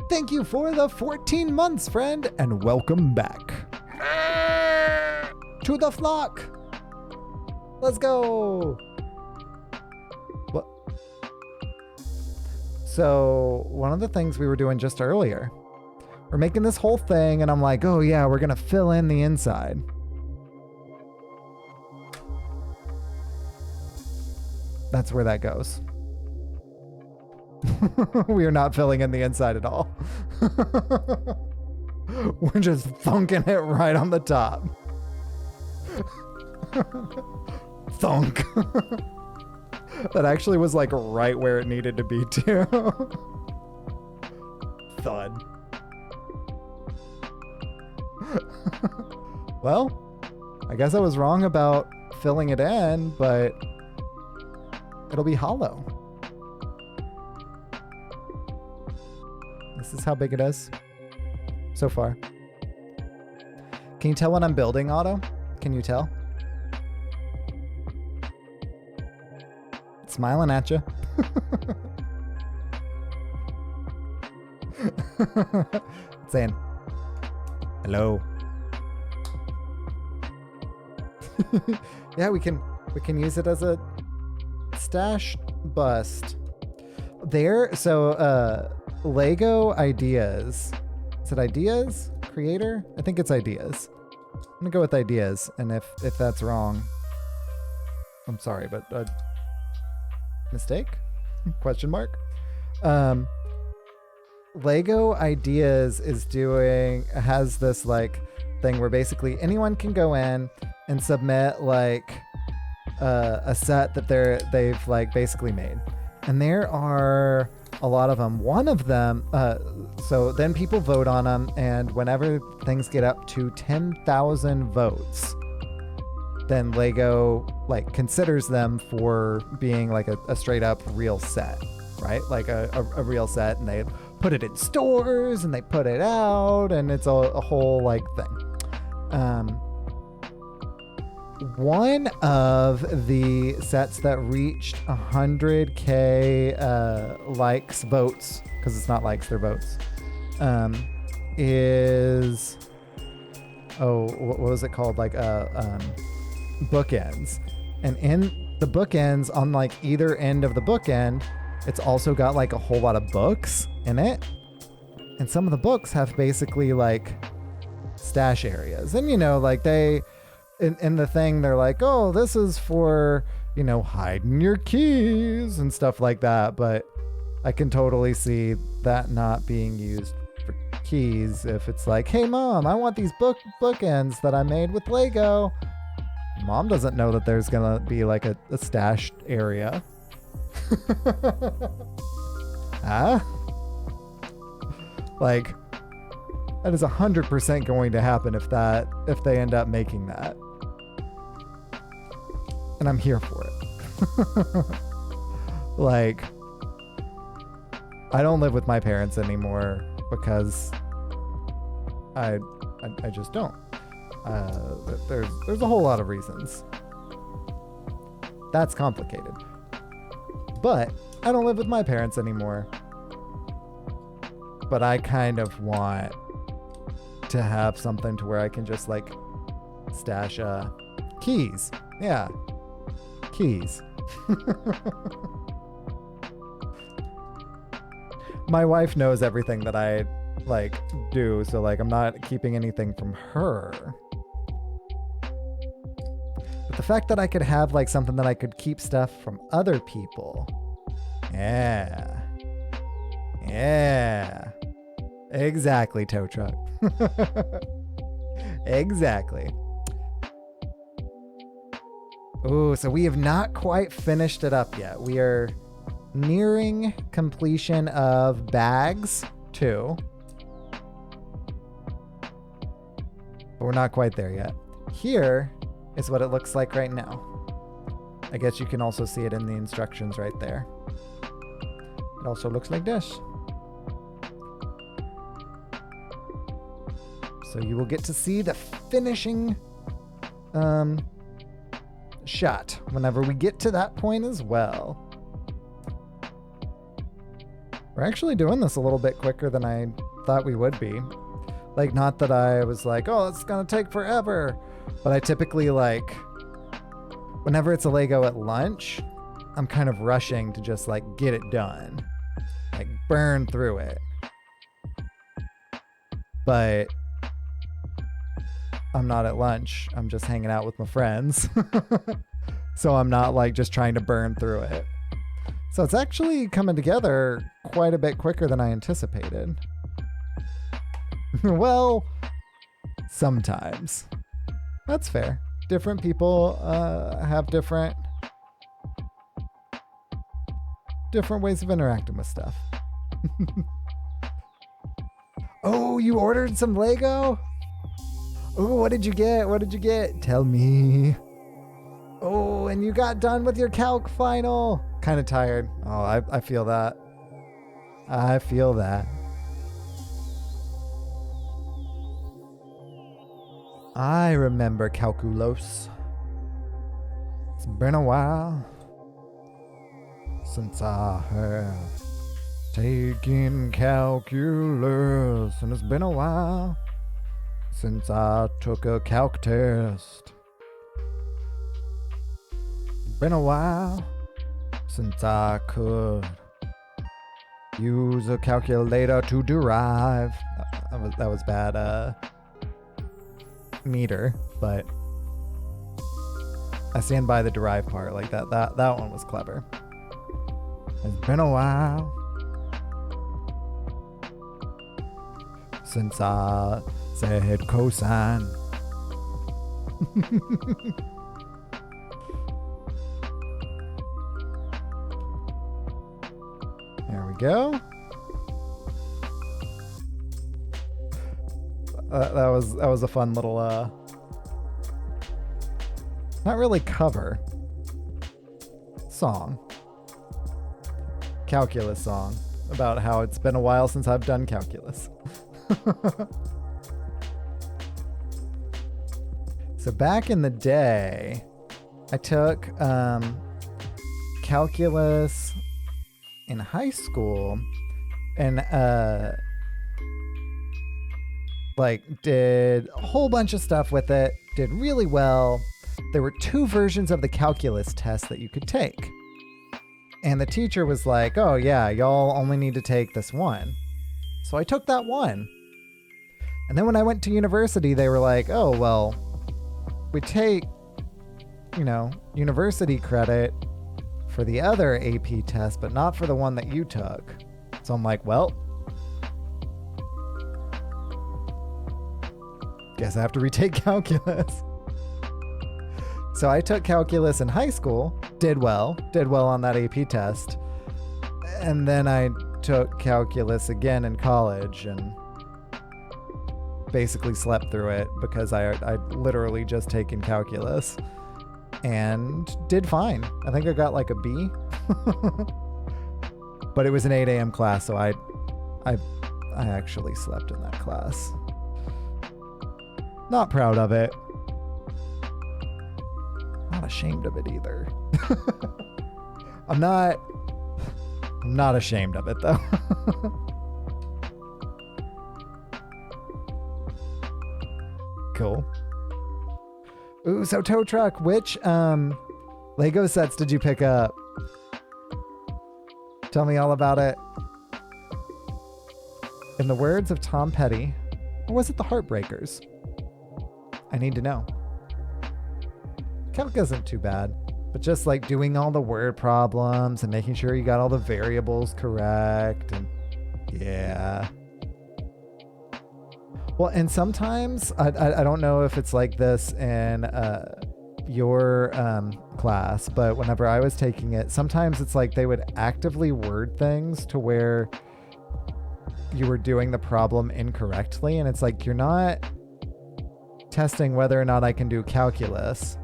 Thank you for the 14 months, friend, and welcome back to the flock. Let's go. What? So, one of the things we were doing just earlier, we're making this whole thing, and I'm like, oh yeah, we're gonna fill in the inside. That's where that goes. We are not filling in the inside at all. We're just thunking it right on the top. Thunk. That actually was like right where it needed to be too. Thud. Well, I guess I was wrong about filling it in, but it'll be hollow. This is how big it is so far. Can you tell what I'm building, Otto? Can you tell? Smiling at you. Saying hello. Yeah, we can use it as a stash bust. There, so Lego Ideas. Is it Ideas? Creator? I think it's Ideas. I'm gonna go with Ideas, and if that's wrong, I'm sorry, but mistake? Question mark. Lego Ideas has this like thing where basically anyone can go in and submit like a set that they've like basically made, and there are a lot of them. One of them, so then people vote on them, and whenever things get up to 10,000 votes, then Lego like considers them for being like a straight up real set, right? Like a real set, and they put it in stores and they put it out, and it's a whole like thing. One of the sets that reached 100K votes, because it's not likes, they're votes, is, what was it called? Like bookends. And in the bookends, on like either end of the bookend, it's also got like a whole lot of books in it. And some of the books have basically like stash areas. And like they... In the thing, they're like, oh, this is for, hiding your keys and stuff like that. But I can totally see that not being used for keys. If it's like, hey, Mom, I want these bookends that I made with Lego. Mom doesn't know that there's going to be like a stashed area. Huh? Like, that is 100% going to happen if they end up making that. And I'm here for it. Like, I don't live with my parents anymore because I just don't. There's a whole lot of reasons. That's complicated. But I don't live with my parents anymore. But I kind of want to have something to where I can just like stash keys. Yeah. Keys. My wife knows everything that I like do, so like I'm not keeping anything from her. But the fact that I could have like something that I could keep stuff from other people. Yeah. Yeah. Exactly, tow truck. Exactly. Ooh, so we have not quite finished it up yet. We are nearing completion of bags 2. But we're not quite there yet. Here is what it looks like right now. I guess you can also see it in the instructions right there. It also looks like this. So you will get to see the finishing shot whenever we get to that point as well. We're actually doing this a little bit quicker than I thought we would be. Like, not that I was like, oh, it's gonna take forever. But I typically, like, whenever it's a Lego at lunch, I'm kind of rushing to just, like, get it done. Like, burn through it. But I'm not at lunch. I'm just hanging out with my friends. So I'm not, like, just trying to burn through it. So it's actually coming together quite a bit quicker than I anticipated. Well, sometimes. That's fair. Different people have different ways of interacting with stuff. Oh, you ordered some Lego? Oh, what did you get? What did you get? Tell me. Oh, and you got done with your calc final. Kind of tired. Oh, I feel that. I feel that. I remember calculus. It's been a while since I have taken calculus, and it's been a while since I took a calc test. Been a while since I could use a calculator to derive. That was bad meter, but I stand by the derive part. Like that one was clever. It's been a while since I said cosine. There we go. That was a fun little not really cover song, calculus song about how it's been a while since I've done calculus. So back in the day, I took calculus in high school and like did a whole bunch of stuff with it, did really well. There were 2 versions of the calculus test that you could take. And the teacher was like, oh yeah, y'all only need to take this one. So I took that one. And then when I went to university, they were like, oh, well, we take, university credit for the other AP test, but not for the one that you took. So I'm like, well, guess I have to retake calculus. So I took calculus in high school, did well on that AP test. And then I took calculus again in college and basically slept through it because I literally just taken calculus and did fine. I think I got like a B. But it was an 8 a.m. class, so I actually slept in that class. Not proud of it. Not ashamed of it either. I'm not ashamed of it though. Cool. Ooh, so tow truck, which Lego sets did you pick up? Tell me all about it. In the words of Tom Petty, or was it the Heartbreakers? I need to know. Calc isn't too bad, but just like doing all the word problems and making sure you got all the variables correct, and yeah. Well, and sometimes I don't know if it's like this in your class, but whenever I was taking it, sometimes it's like they would actively word things to where you were doing the problem incorrectly. And it's like, you're not testing whether or not I can do calculus.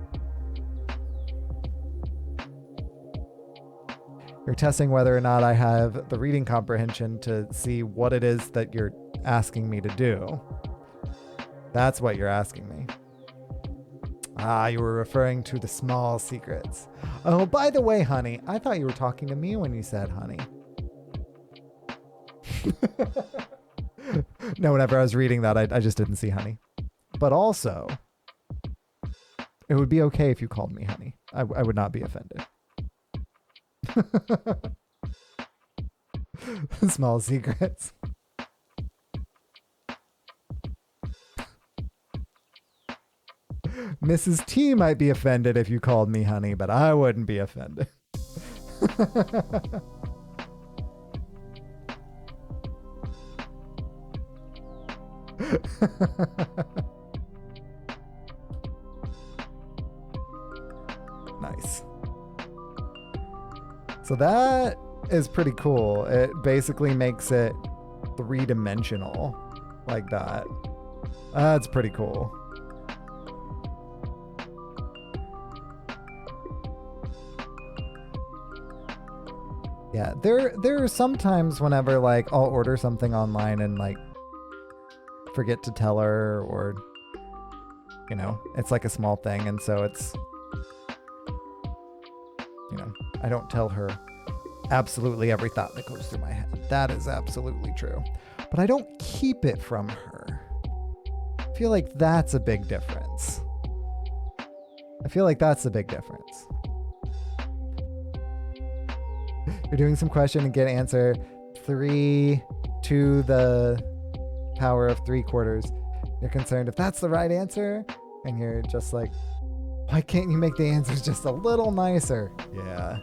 You're testing whether or not I have the reading comprehension to see what it is that you're asking me to do. That's what you're asking me. Ah, you were referring to the small secrets. Oh, by the way, honey, I thought you were talking to me when you said honey. No, whenever I was reading that, I just didn't see honey. But also, it would be okay if you called me honey. I would not be offended. Small secrets. Mrs. T might be offended if you called me honey, but I wouldn't be offended. Nice. So that is pretty cool. It basically makes it three-dimensional like that. That's pretty cool. Yeah, there are some times whenever like I'll order something online and like forget to tell her, or you know, it's like a small thing, and so it's, you know, I don't tell her absolutely every thought that goes through my head. That is absolutely true. But I don't keep it from her. I feel like that's a big difference. You're doing some question and get answer 3 to the power of 3/4. You're concerned if that's the right answer, and you're just like, why can't you make the answers just a little nicer? Yeah.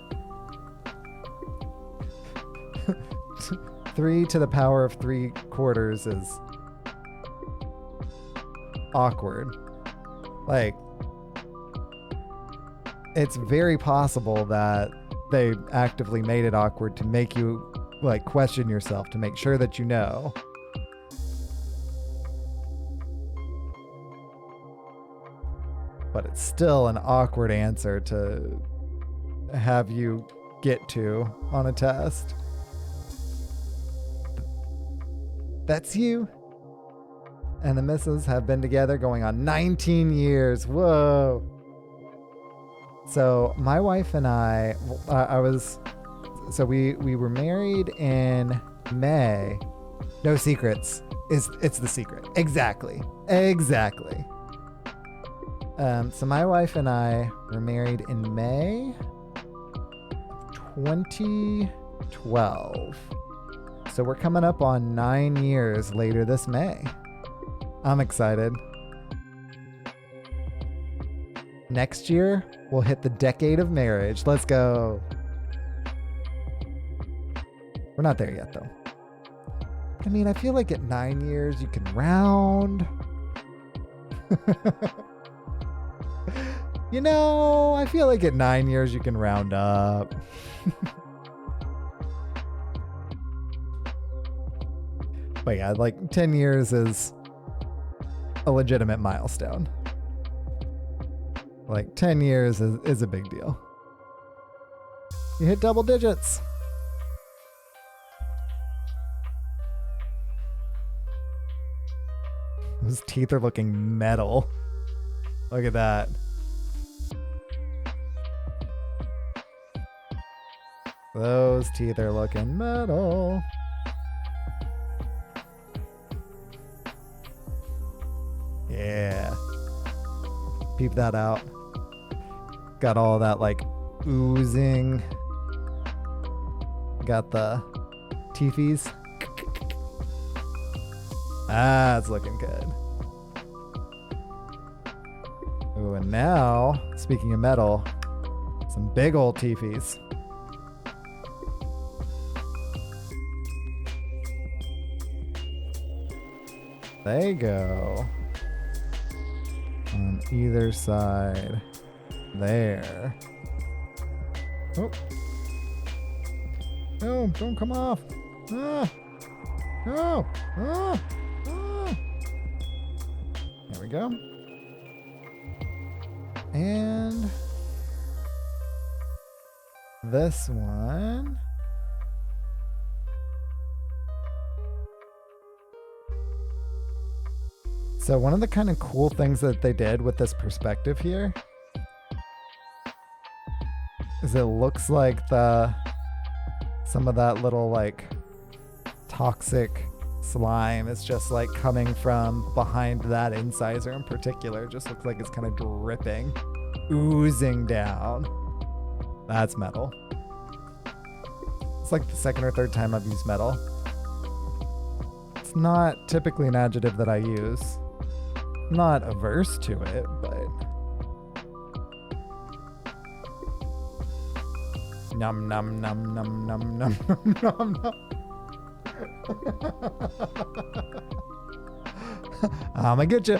3 to the power of 3/4 is awkward. Like, it's very possible that they actively made it awkward to make you like question yourself, to make sure that you know. But it's still an awkward answer to have you get to on a test. That's you. And the misses have been together going on 19 years. Whoa. So my wife and I we were married in May. No secrets. It's the secret. Exactly. So my wife and I were married in May of 2012. So we're coming up on 9 years later this May. I'm excited. Next year, we'll hit the decade of marriage. Let's go. We're not there yet, though. I mean, I feel like at 9 years, you can round. You know, I feel like at 9 years, you can round up. But yeah, like 10 years is a legitimate milestone. Like 10 years is a big deal. You hit double digits. Those teeth are looking metal. Look at that. Those teeth are looking metal. Yeah. Peep that out. Got all that like oozing. Got the teefies. Ah, it's looking good. Ooh, and now, speaking of metal, some big old teefies. There you go. On either side. There. Oh. No, don't come off. Ah. No. Ah. Ah. There we go. And this one. So one of the kind of cool things that they did with this perspective here is it looks like some of that little like toxic slime is just like coming from behind that incisor in particular. It just looks like it's kind of dripping, oozing down. That's metal. It's like the second or third time I've used metal. It's not typically an adjective that I use. I'm not averse to it, but num num num num num num num num. I'ma get you.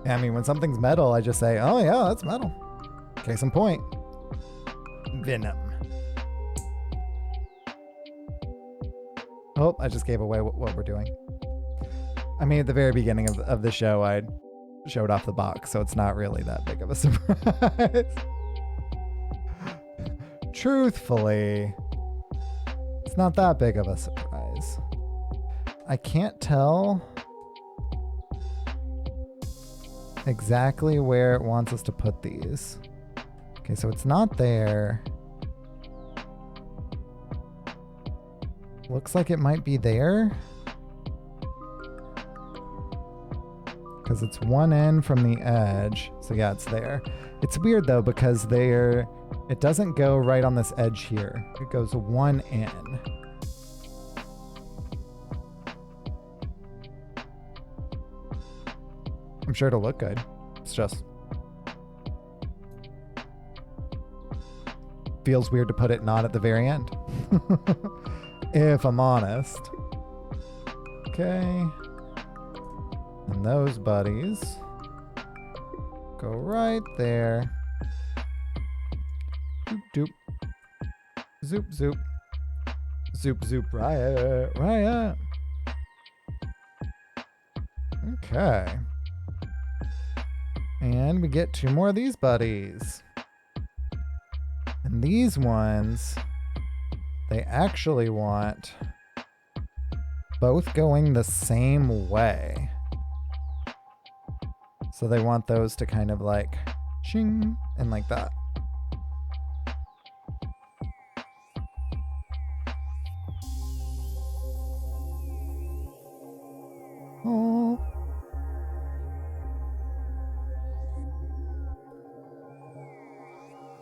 I mean, when something's metal, I just say, "Oh yeah, that's metal." Case in point, Venom. Oh, I just gave away what we're doing. I mean, at the very beginning of the show, I showed off the box, so it's not really that big of a surprise. Truthfully, it's not that big of a surprise. I can't tell exactly where it wants us to put these. Okay, so it's not there. Looks like it might be there. Because it's one end from the edge. So yeah, it's there. It's weird though, because it doesn't go right on this edge here. It goes one in. I'm sure it'll look good. It's just feels weird to put it not at the very end. If I'm honest. Okay. And those buddies go right there. Doop doop. Zoop zoop. Zoop zoop riot. Riot. Okay. And we get 2 more of these buddies. And these ones, they actually want both going the same way. So they want those to kind of like ching and like that. Oh.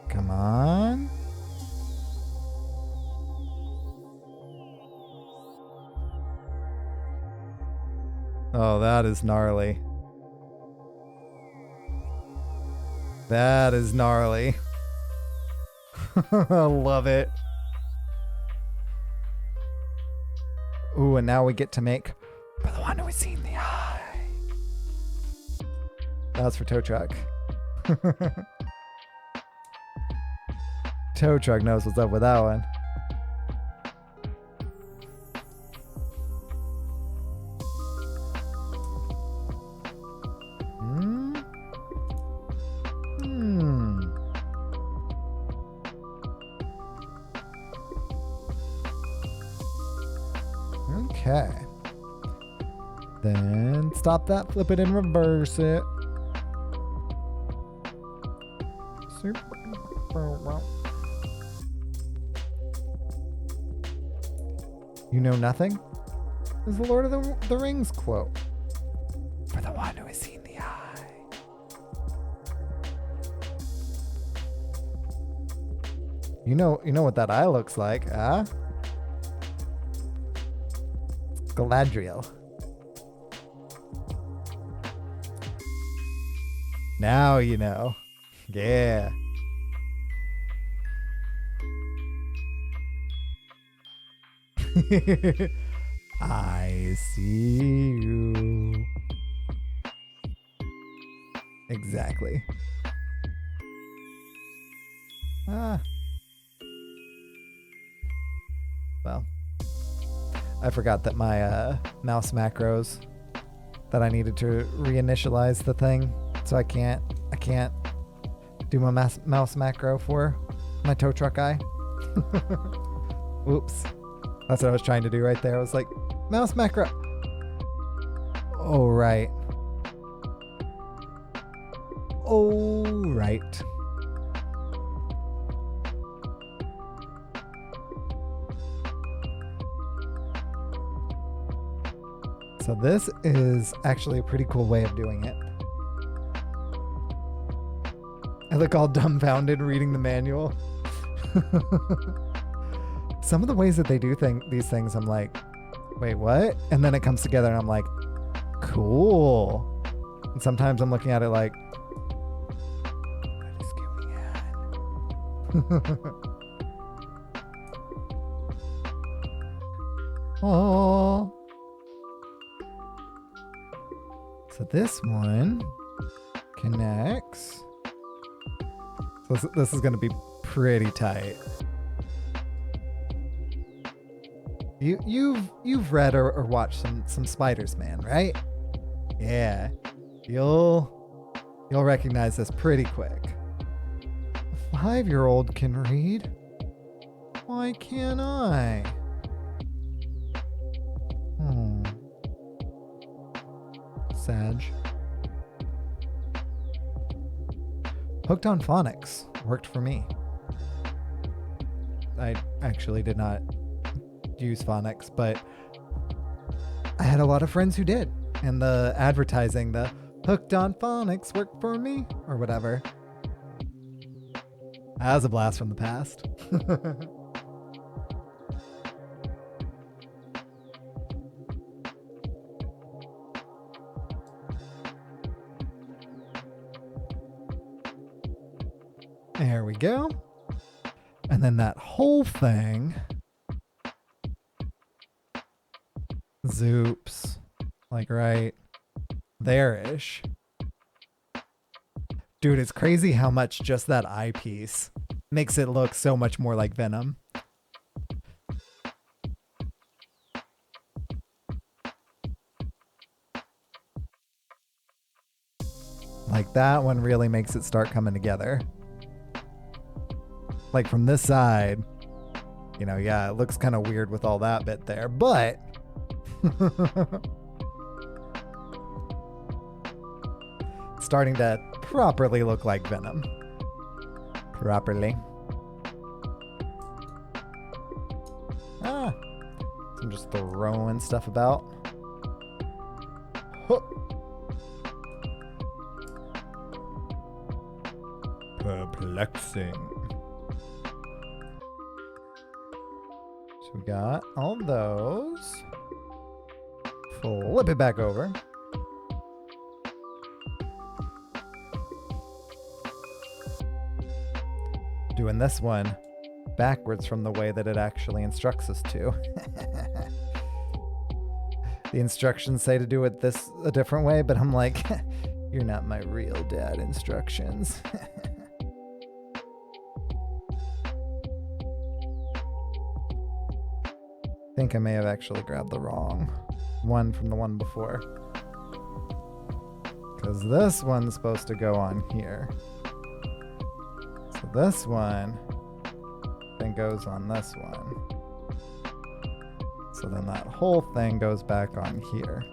Come on. Oh, that is gnarly. That is gnarly. I love it. Ooh, and now we get to make for the one who has seen the eye. That's for Tow Truck. Tow Truck knows what's up with that one. Okay. Then stop that, flip it and reverse it. You know nothing? Is the Lord of the Rings quote. For the one who has seen the eye. You know what that eye looks like, huh? Galadriel. Now you know. Yeah. I see you. Exactly. Ah. Well, I forgot that my mouse macros that I needed to reinitialize the thing, so I can't do my mouse macro for my tow truck eye. Oops. That's what I was trying to do right there. I was like, mouse macro. Oh, right. Oh, right. So this is actually a pretty cool way of doing it. I look all dumbfounded reading the manual. Some of the ways that they do these things, I'm like, wait, what? And then it comes together and I'm like, cool. And sometimes I'm looking at it like, what is going on? Oh. So this one connects. So this is going to be pretty tight. You've read or watched some Spider-Man, right? Yeah. You'll recognize this pretty quick. A 5-year-old can read. Why can't I? Sag. Hooked on phonics worked for me. I actually did not use phonics, but I had a lot of friends who did. And the advertising, the hooked on phonics worked for me, or whatever. That was a blast from the past. There we go. And then that whole thing zoops like right there-ish. Dude, it's crazy how much just that eyepiece makes it look so much more like Venom. Like that one really makes it start coming together. Like from this side, you know, yeah, it looks kind of weird with all that bit there, but starting to properly look like Venom. Properly. Ah, so I'm just throwing stuff about. Huh. Perplexing. So we got all those. Flip it back over. Doing this one backwards from the way that it actually instructs us to. The instructions say to do it a different way, but I'm like, you're not my real dad instructions. I think I may have actually grabbed the wrong one from the one before. Because this one's supposed to go on here. So this one then goes on this one. So then that whole thing goes back on here.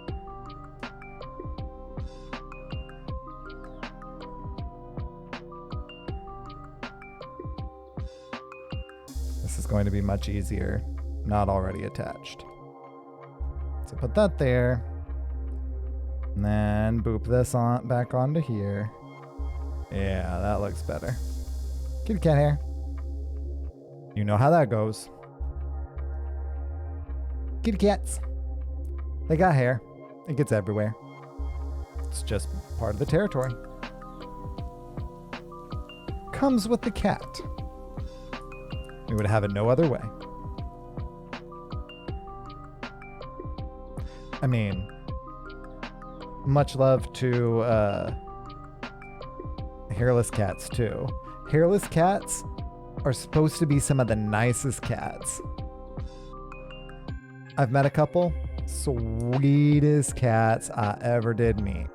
This is going to be much easier, not already attached. So put that there. And then boop this on back onto here. Yeah, that looks better. Kitty cat hair. You know how that goes. Kitty cats. They got hair. It gets everywhere. It's just part of the territory. Comes with the cat. We would have it no other way. I mean, much love to hairless cats too. Hairless cats are supposed to be some of the nicest cats. I've met a couple sweetest cats I ever did meet.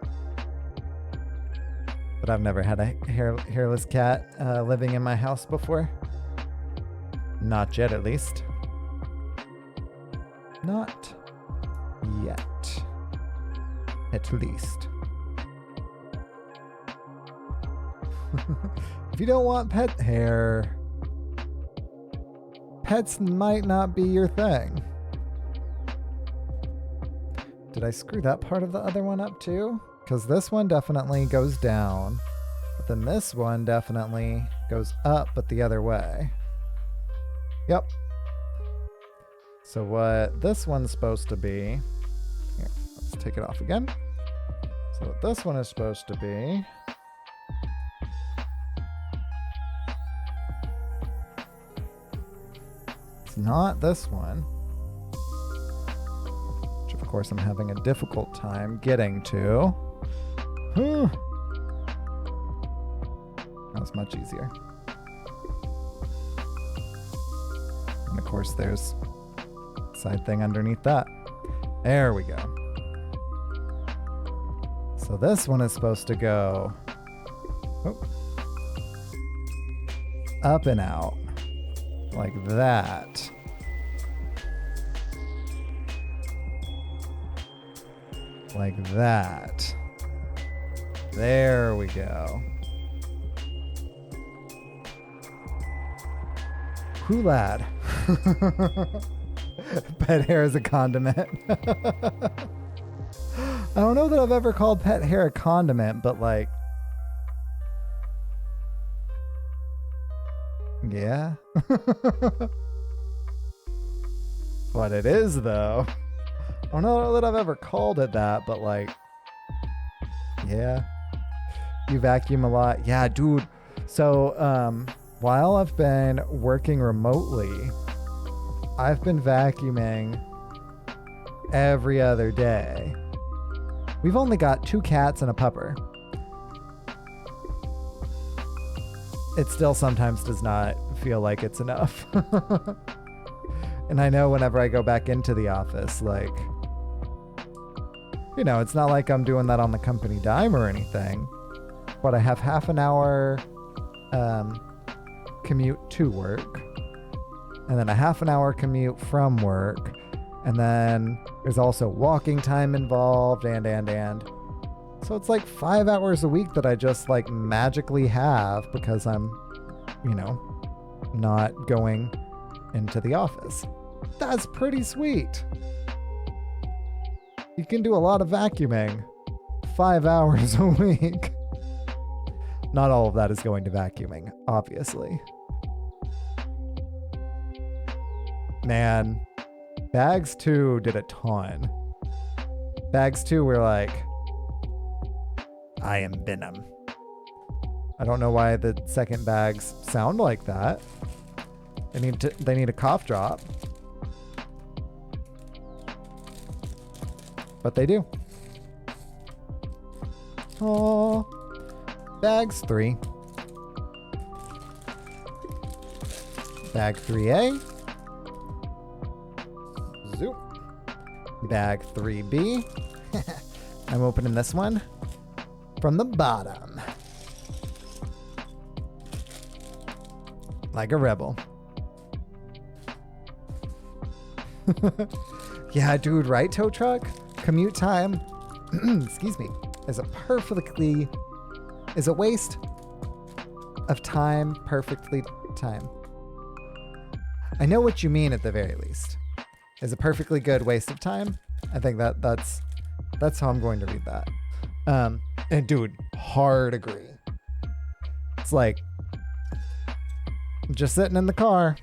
But I've never had a hairless cat living in my house before. Not yet, at least. Not yet. At least. If you don't want pet hair, pets might not be your thing. Did I screw that part of the other one up too? Because this one definitely goes down, but then this one definitely goes up, but the other way. Yep. So what this one's supposed to be, here, let's take it off again. So what this one is supposed to be, it's not this one, which of course I'm having a difficult time getting to. That was much easier. And of course there's a side thing underneath that. There we go. So this one is supposed to go up and out like that. Like that. There we go. Whew, lad. Pet hair is a condiment. I don't know that I've ever called pet hair a condiment, but like, yeah. What it is though. I don't know that I've ever called it that, but like, yeah. You vacuum a lot. Yeah, dude. So, while I've been working remotely, I've been vacuuming every other day. We've only got 2 cats and a pupper. It still sometimes does not feel like it's enough. And I know whenever I go back into the office, like, you know, it's not like I'm doing that on the company dime or anything, but I have half an hour commute to work, and then a half an hour commute from work, and then there's also walking time involved, and. So it's like 5 hours a week that I just like magically have because I'm, you know, not going into the office. That's pretty sweet. You can do a lot of vacuuming 5 hours a week. Not all of that is going to vacuuming, obviously. Man, Bags 2 did a ton. Bags 2 were like, I am Venom. I don't know why the second bags sound like that. They need a cough drop. But they do. Oh, Bags 3. Bag 3A. Zoop. Bag 3B. I'm opening this one from the bottom. Like a rebel. Yeah, dude, right, tow truck? Commute time, excuse me, is a waste of time, perfectly timed. I know what you mean at the very least. Is a perfectly good waste of time. I think that's how I'm going to read that. And dude, hard agree. It's like, I'm just sitting in the car.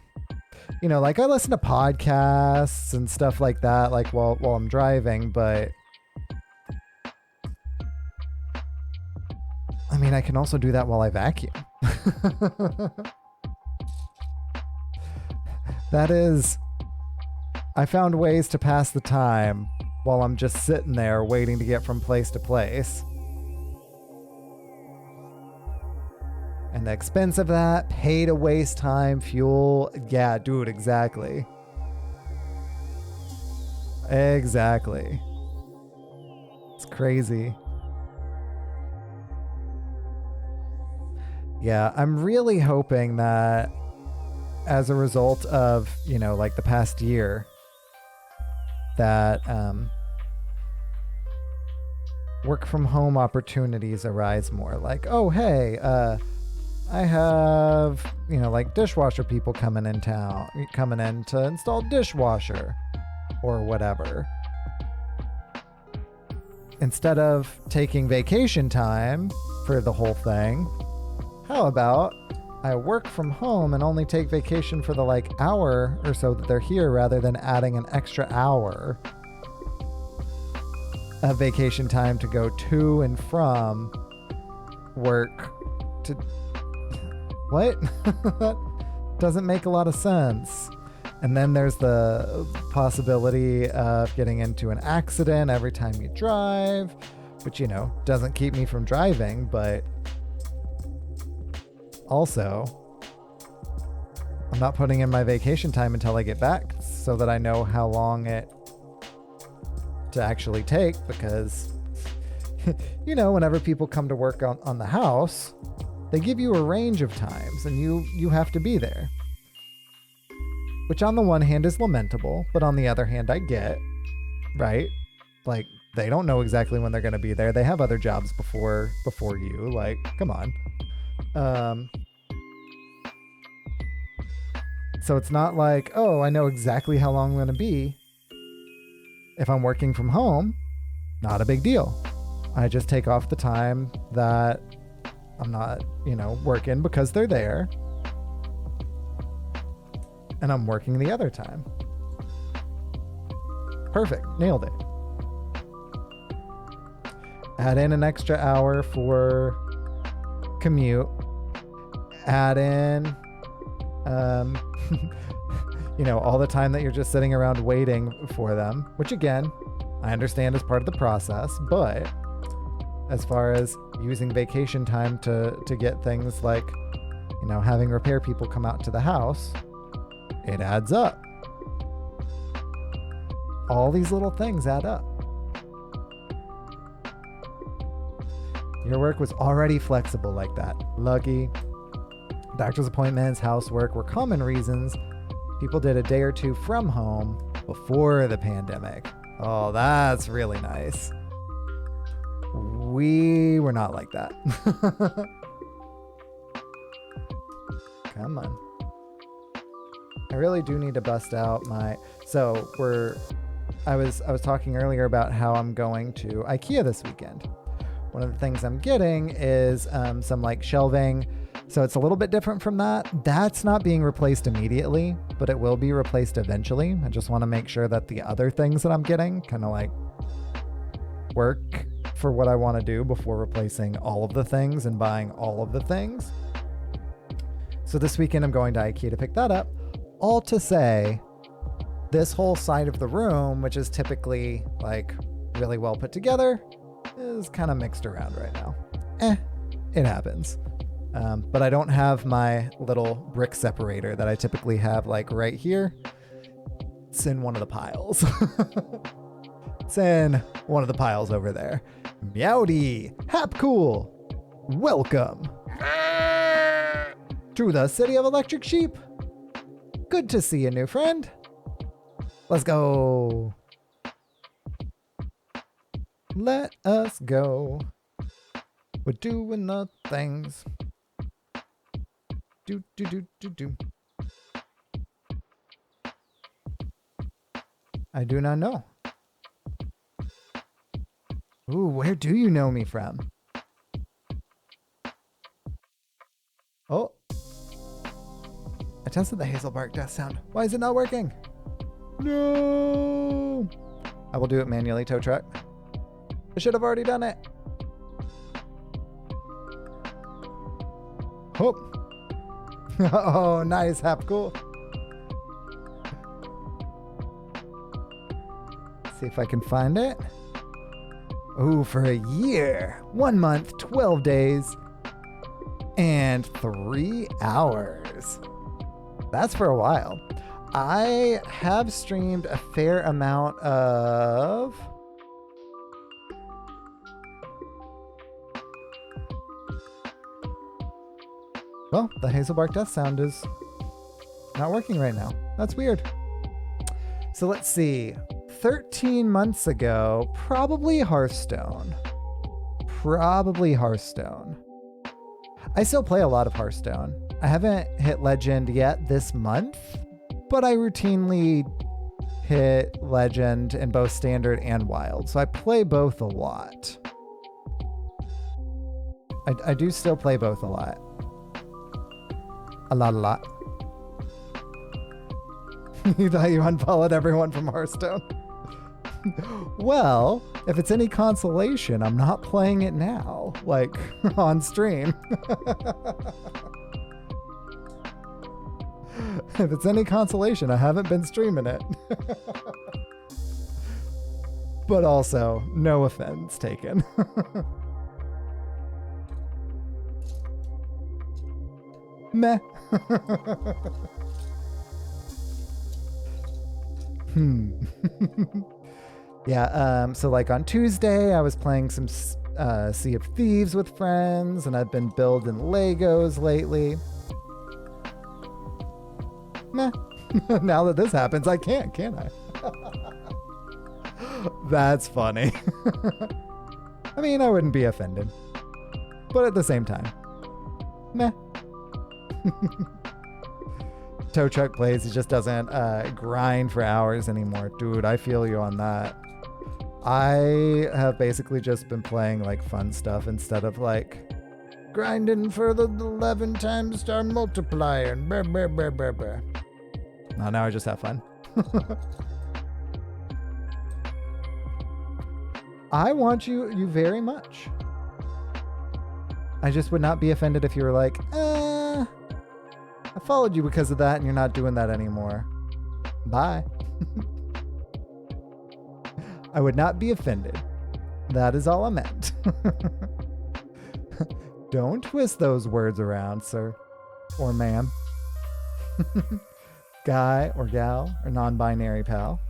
You know, like I listen to podcasts and stuff like that, like while I'm driving, but I mean, I can also do that while I vacuum. I found ways to pass the time while I'm just sitting there waiting to get from place to place. And the expense of that, pay to waste time, fuel. Yeah, dude, exactly. Exactly. It's crazy. Yeah, I'm really hoping that as a result of, like the past year, that work from home opportunities arise more. Like, oh, hey, I have, like dishwasher people coming in to install dishwasher or whatever. Instead of taking vacation time for the whole thing, how about I work from home and only take vacation for the hour or so that they're here, rather than adding an extra hour of vacation time to go to and from work to... What? That doesn't make a lot of sense. And then there's the possibility of getting into an accident every time you drive, which, doesn't keep me from driving, but also, I'm not putting in my vacation time until I get back so that I know how long it to actually take, because, whenever people come to work on the house, they give you a range of times and you have to be there. Which on the one hand is lamentable, but on the other hand I get, right? Like, they don't know exactly when they're going to be there. They have other jobs before you. Like, come on. So it's not like, oh, I know exactly how long I'm going to be. If I'm working from home, not a big deal. I just take off the time that I'm not, working, because they're there. And I'm working the other time. Perfect. Nailed it. Add in an extra hour for commute. Add in, all the time that you're just sitting around waiting for them, which again, I understand is part of the process, but as far as using vacation time to get things like, having repair people come out to the house, it adds up. All these little things add up. Your work was already flexible like that. Lucky. Doctor's appointments, housework were common reasons people did a day or two from home before the pandemic. Oh, that's really nice. We were not like that. Come on. I really do need to bust out my... I was talking earlier about how I'm going to IKEA this weekend. One of the things I'm getting is some shelving. So it's a little bit different from that. That's not being replaced immediately, but it will be replaced eventually. I just want to make sure that the other things that I'm getting kind of work for what I want to do before replacing all of the things and buying all of the things. So this weekend I'm going to IKEA to pick that up. All to say, this whole side of the room, which is typically really well put together, is kind of mixed around right now. It happens. But I don't have my little brick separator that I typically have right here. It's in one of the piles. It's in one of the piles over there. Meowdy! Hap cool! Welcome to the city of electric sheep. Good to see you, new friend. Let's go. Let us go. We're doing the things. Do. I do not know. Ooh, where do you know me from? Oh. I tested the hazel bark death sound. Why is it not working? No. I will do it manually, tow truck. I should have already done it. Hope. Oh, nice. Hap cool. See if I can find it. Ooh, for a year. 1 month, 12 days, and 3 hours. That's for a while. I have streamed a fair amount of... Well, the Hazelbark Death sound is not working right now. That's weird. So let's see. 13 months ago, probably Hearthstone. Probably Hearthstone. I still play a lot of Hearthstone. I haven't hit Legend yet this month, but I routinely hit Legend in both Standard and Wild. So I play both a lot. I do still play both a lot. A lot. You thought you unfollowed everyone from Hearthstone? Well, if it's any consolation, I'm not playing it now, like on stream. If it's any consolation, I haven't been streaming it. But also, no offense taken. Meh. Yeah, so like on Tuesday, I was playing some Sea of Thieves with friends, and I've been building Legos lately. Meh. Now that this happens, I can't I? That's funny. I mean, I wouldn't be offended. But at the same time, meh. Tow Truck plays, he just doesn't grind for hours anymore. Dude, I feel you on that. I have basically just been playing like fun stuff instead of like grinding for the 11 times star multiplier and blah, blah, blah, blah, blah. No, now I just have fun. I want you very much. I just would not be offended if you were like, I followed you because of that and you're not doing that anymore. Bye. I would not be offended. That is all I meant. Don't twist those words around, sir. Or ma'am. Guy or gal or non-binary pal.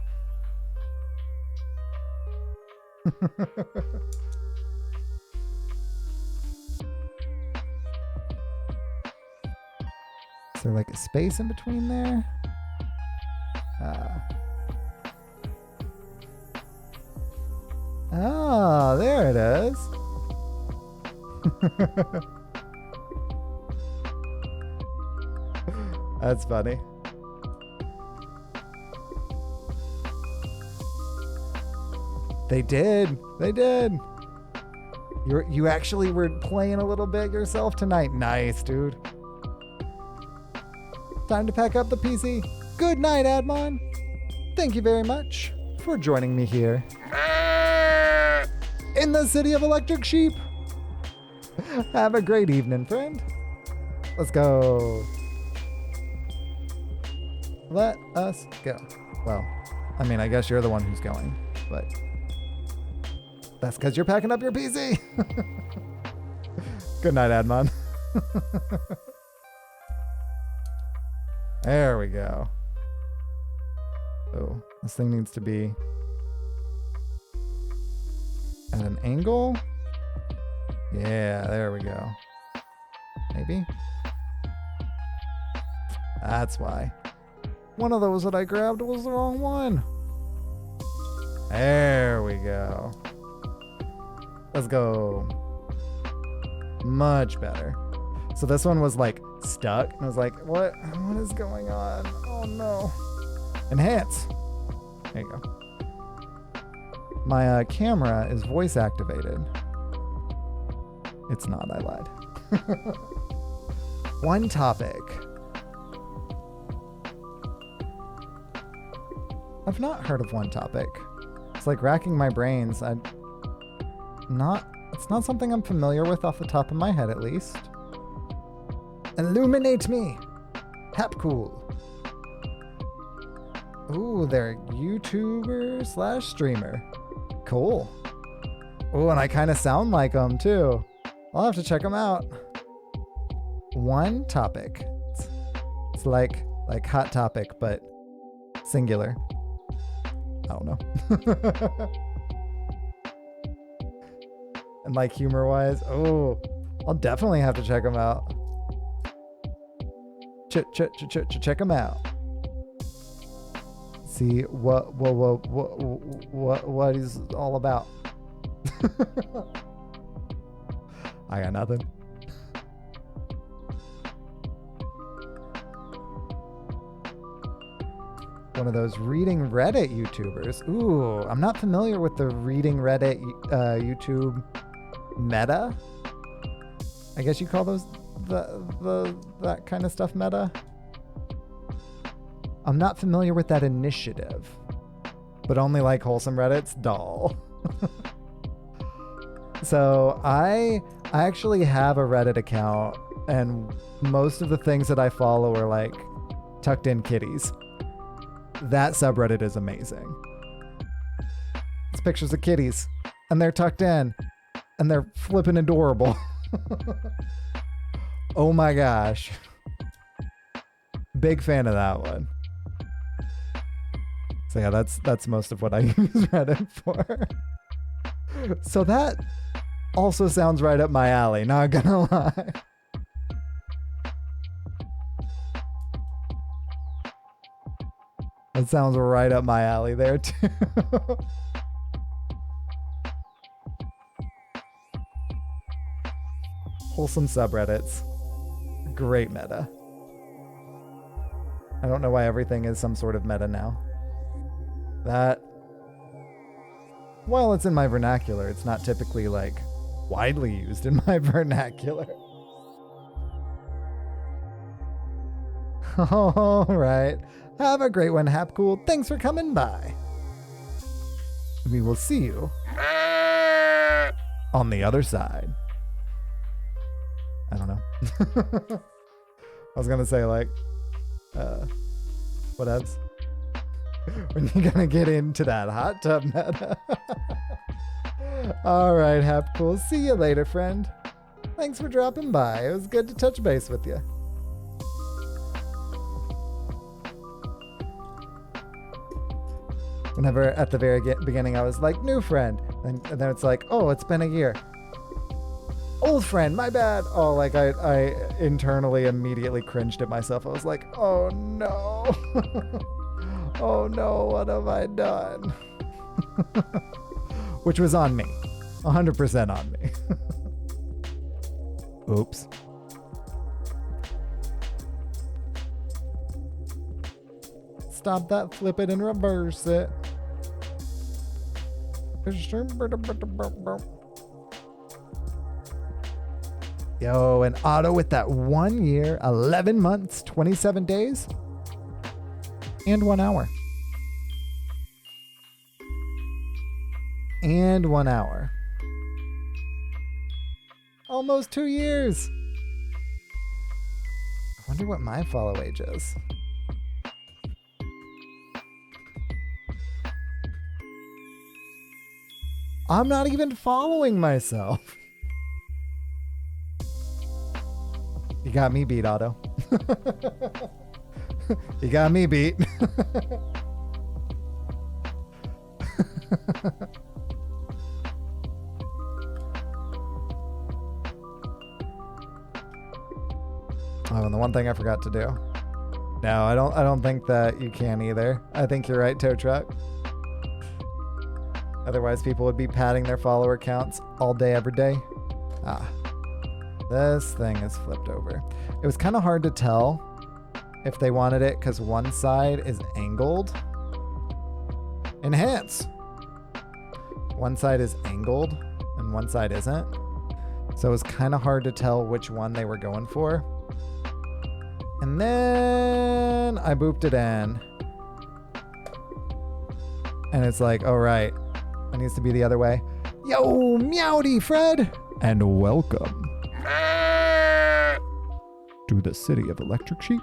Is there like a space in between there? Oh, there it is. That's funny. They did. You actually were playing a little bit yourself tonight. Nice, dude. Time to pack up the PC. Good night, Admon. Thank you very much for joining me here in the city of electric sheep. Have a great evening, friend. Let's go. Let us go. Well, I mean, I guess you're the one who's going, but that's because you're packing up your PC. Good night, Admon. There we go. Oh, this thing needs to be at an angle. Yeah, there we go. Maybe. That's why. One of those that I grabbed was the wrong one. There we go. Let's go. Much better. So this one was like stuck. And I was like, what is going on? Oh no. Enhance. There you go. My camera is voice activated. It's not, I lied. One topic. I've not heard of One Topic. It's like racking my brains. It's not something I'm familiar with off the top of my head, at least. Illuminate me. Hap cool. Ooh, they're YouTuber slash streamer. Cool. Ooh, and I kind of sound like them too. I'll have to check them out. One topic. It's like Hot Topic, but singular. I don't know. And like humor wise, oh, I'll definitely have to check them out. Check them out. See what is all about. I got nothing. One of those reading Reddit YouTubers. Ooh, I'm not familiar with the reading Reddit YouTube meta. I guess you call those that kind of stuff meta. I'm not familiar with that initiative, but only like wholesome Reddits. Doll. So I actually have a Reddit account, and most of the things that I follow are like tucked in kitties. That subreddit is amazing. It's pictures of kitties, and they're tucked in, and they're flipping adorable. Oh my gosh. Big fan of that one. So yeah, that's most of what I use Reddit for. So that also sounds right up my alley, not gonna lie. That sounds right up my alley there too. Wholesome subreddits. Great meta. I don't know why everything is some sort of meta now. That, while it's in my vernacular, it's not typically like widely used in my vernacular. All right. Have a great one, Hapcool. Thanks for coming by. We will see you on the other side. I don't know. I was gonna say like, whatevs. When you gonna get into that hot tub meta? All right, Hapcool. See you later, friend. Thanks for dropping by. It was good to touch base with you. Whenever at the very beginning I was like, new friend. And then it's like, oh, it's been a year. Old friend, my bad. Oh, like I internally immediately cringed at myself. I was like, oh no. Oh no, what have I done? Which was on me. 100% on me. Oops. Stop that, flip it and reverse it. Yo, and Otto with that 1 year, 11 months, 27 days, and 1 hour. And 1 hour. Almost 2 years. I wonder what my follow age is. I'm not even following myself. You got me beat, Otto. You got me beat. Oh, and the one thing I forgot to do. No, I don't think that you can either. I think you're right, Tow Truck. Otherwise, people would be padding their follower counts all day, every day. Ah, this thing is flipped over. It was kind of hard to tell if they wanted it because one side is angled. Enhance. One side is angled and one side isn't. So it was kind of hard to tell which one they were going for. And then I booped it in. And it's like, oh, right. It needs to be the other way. Yo, meowdy, Fred. And welcome to the city of electric sheep.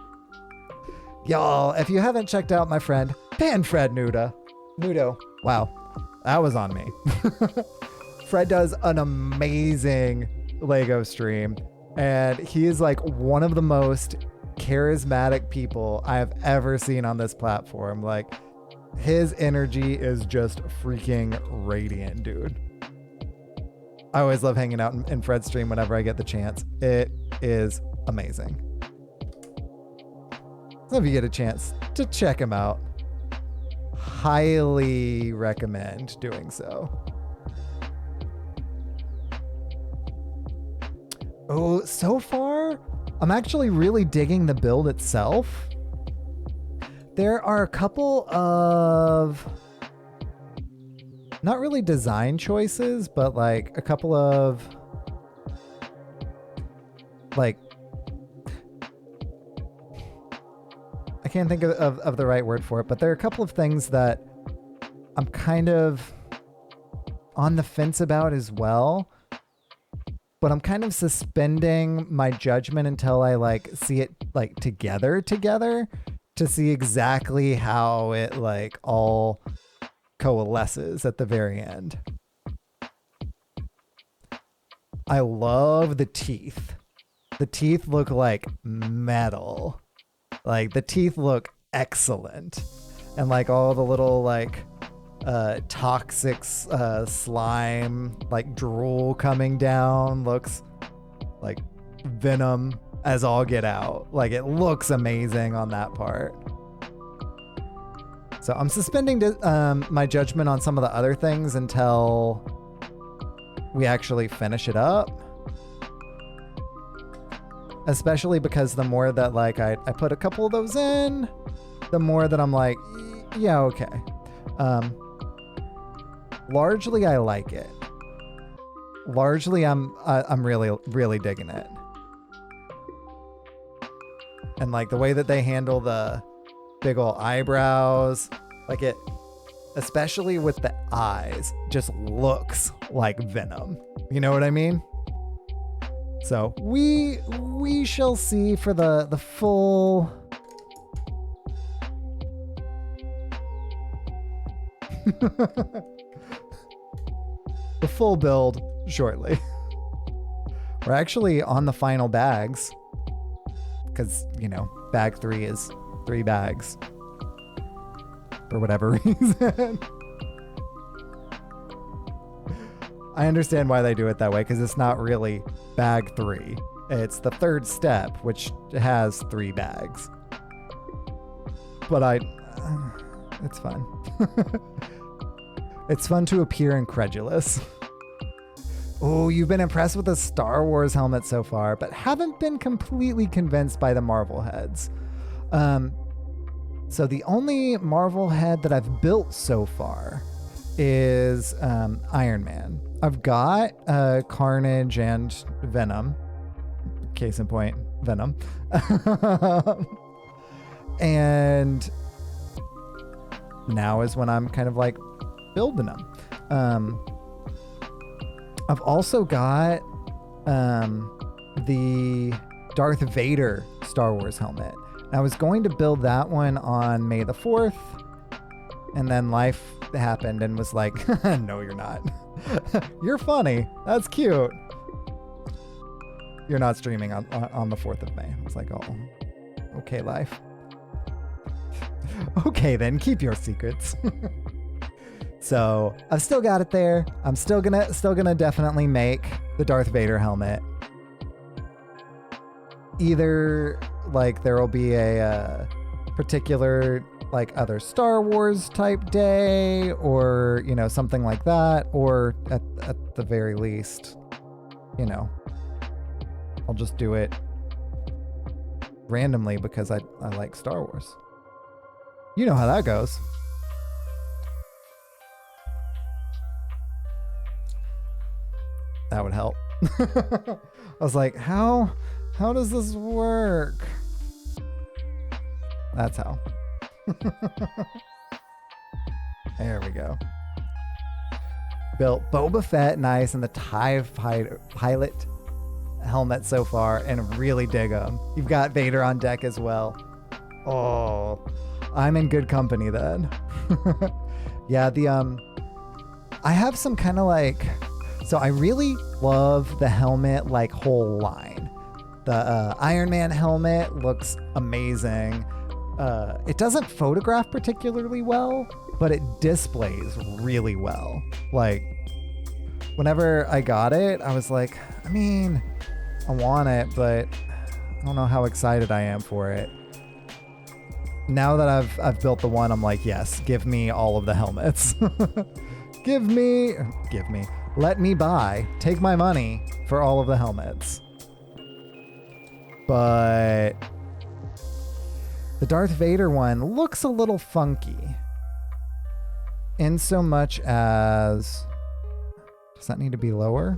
Y'all, if you haven't checked out my friend Man, Fred Nudo. Wow, that was on me. Fred does an amazing Lego stream, and he is like one of the most charismatic people I have ever seen on this platform. Like, his energy is just freaking radiant, dude. I always love hanging out in Fred's stream whenever I get the chance. It is amazing. So if you get a chance to check him out, highly recommend doing so. Oh, so far, I'm actually really digging the build itself. There are a couple of, not really design choices, but like a couple of like, I can't think of the right word for it, but there are a couple of things that I'm kind of on the fence about as well. But I'm kind of suspending my judgment until I like see it like together to see exactly how it like all coalesces at the very end. I love the teeth. The teeth look like metal. Like, the teeth look excellent. And like all the little like toxic slime, like drool coming down, looks like Venom as all get out. Like, it looks amazing on that part. So I'm suspending my judgment on some of the other things until we actually finish it up. Especially because the more that like I put a couple of those in, the more that I'm like, yeah, okay. Largely, I like it. Largely, I'm really digging it. And like the way that they handle the big ol' eyebrows, like it, especially with the eyes, just looks like Venom. You know what I mean? So we shall see for the full the full build shortly. We're actually on the final bags because, you know, bag 3 is 3 bags for whatever reason. I understand why they do it that way, because it's not really bag 3. It's the third step, which has 3 bags. But it's fun. It's fun to appear incredulous. Oh, you've been impressed with the Star Wars helmet so far, but haven't been completely convinced by the Marvel heads. So the only Marvel head that I've built so far is Iron Man. I've got Carnage and Venom. Case in point, Venom. And now is when I'm kind of like building them. I've also got the Darth Vader Star Wars helmet. I was going to build that one on May the 4th, and then life happened and was like, no, you're not. You're funny. That's cute. You're not streaming on the 4th of May. I was like, oh, okay, life. Okay, then keep your secrets. So I've still got it there. I'm still gonna definitely make the Darth Vader helmet. Either like there will be a particular like other Star Wars type day, or you know, something like that, or at the very least, you know, I'll just do it randomly because I like Star Wars. You know how that goes. That would help. I was like, how does this work? That's how. There we go. Built Boba Fett nice and the TIE pilot helmet so far, and really dig them. You've got Vader on deck as well. Oh, I'm in good company then. Yeah, I have some kind of like, so I really love the helmet like whole line. The Iron Man helmet looks amazing. It doesn't photograph particularly well, but it displays really well. Like, whenever I got it, I was like, I mean, I want it, but I don't know how excited I am for it. Now that I've built the one, I'm like, yes, give me all of the helmets. give me, let me buy, take my money for all of the helmets. But the Darth Vader one looks a little funky. In so much as, does that need to be lower?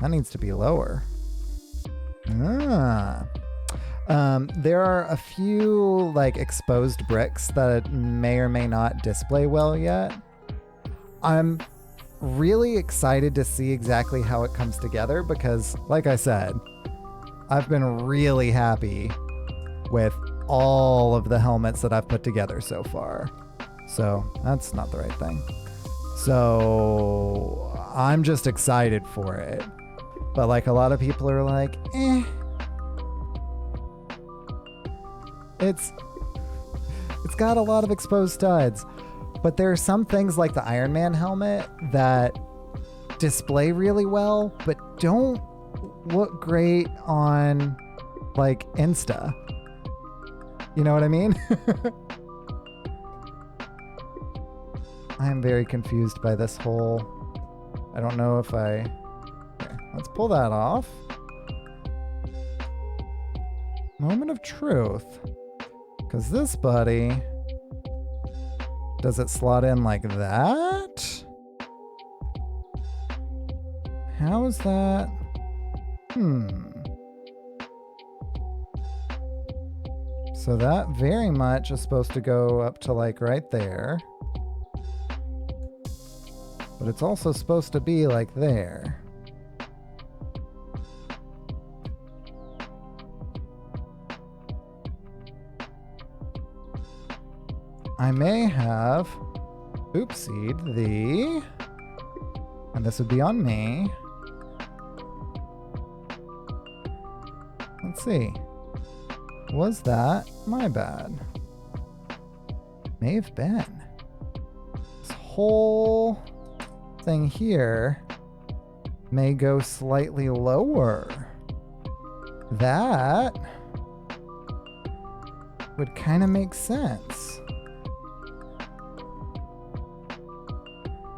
That needs to be lower. There are a few like exposed bricks that may or may not display well yet. I'm really excited to see exactly how it comes together because, like I said, I've been really happy with all of the helmets that I've put together so far. So that's not the right thing. So I'm just excited for it. But like a lot of people are like, It's got a lot of exposed studs. But there are some things like the Iron Man helmet that display really well, but don't look great on like Insta. You know what I mean? I am very confused by this whole, I don't know if okay, let's pull that off. Moment of truth. Because this buddy, does it slot in like that? How is that? So that very much is supposed to go up to like right there. But it's also supposed to be like there. I may have oopsied the, and this would be on me. Let's see. Was that my bad? May have been. This whole thing here may go slightly lower. That would kind of make sense.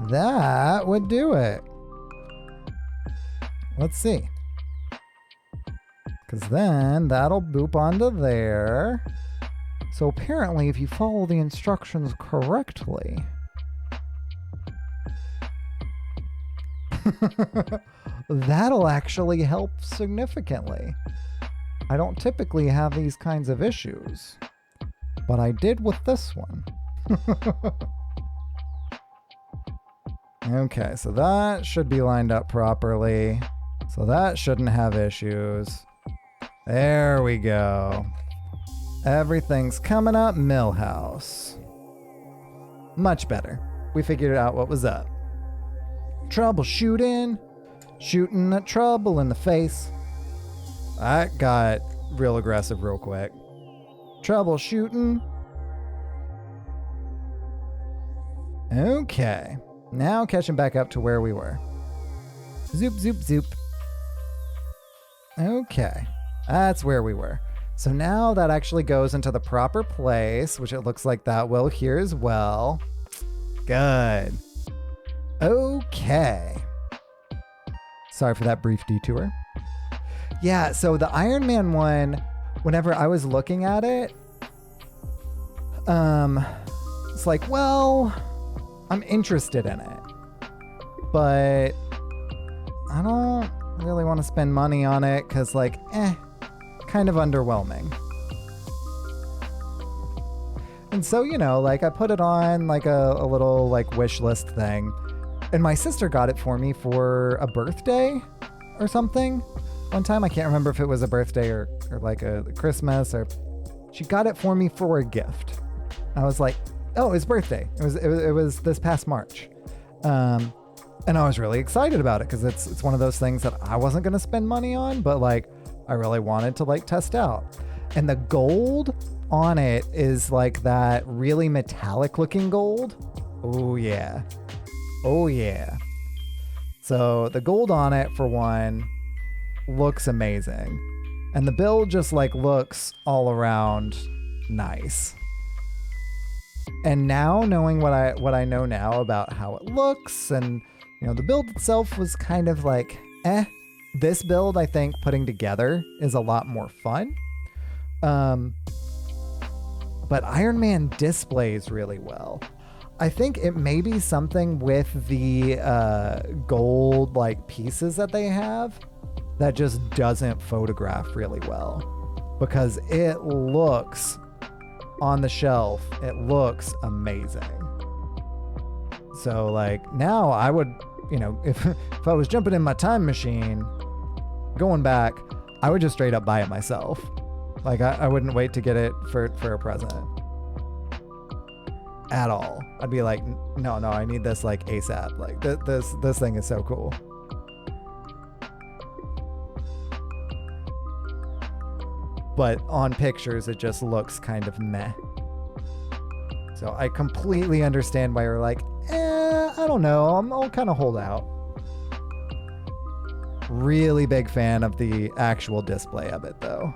That would do it. Let's see. Because then that'll boop onto there. So apparently if you follow the instructions correctly, that'll actually help significantly. I don't typically have these kinds of issues, but I did with this one. Okay, so that should be lined up properly. So that shouldn't have issues. There we go. Everything's coming up Millhouse. Much better. We figured out what was up. Troubleshooting. Shooting the trouble in the face. That got real aggressive real quick. Troubleshooting. Okay. Now catching back up to where we were. Zoop, zoop, zoop. Okay. That's where we were. So now that actually goes into the proper place, which it looks like that will here as well. Good. Okay. Sorry for that brief detour. Yeah, so the Iron Man one, whenever I was looking at it, it's like, well, I'm interested in it, but I don't really want to spend money on it because, like, kind of underwhelming. And so, you know, like I put it on like a little like wish list thing, and my sister got it for me for a birthday or something. One time, I can't remember if it was a birthday or like a Christmas, or she got it for me for a gift. I was like, oh, his birthday. It was this past March. And I was really excited about it because it's one of those things that I wasn't going to spend money on, but like I really wanted to like test out. And the gold on it is like that really metallic looking gold. Oh yeah. Oh yeah. So the gold on it, for one, looks amazing. And the build just like looks all around nice. And now, knowing what I know now about how it looks, and you know, the build itself was kind of like this build, I think, putting together is a lot more fun. But Iron Man displays really well. I think it may be something with the gold like pieces that they have that just doesn't photograph really well, because it looks on the shelf, it looks amazing. So like now I would, you know, if I was jumping in my time machine, going back, I would just straight up buy it myself. Like I wouldn't wait to get it for a present at all. I'd be like, no, I need this like ASAP. Like this thing is so cool. But on pictures, it just looks kind of meh. So I completely understand why you're like, I don't know. I'll kind of hold out. Really big fan of the actual display of it, though.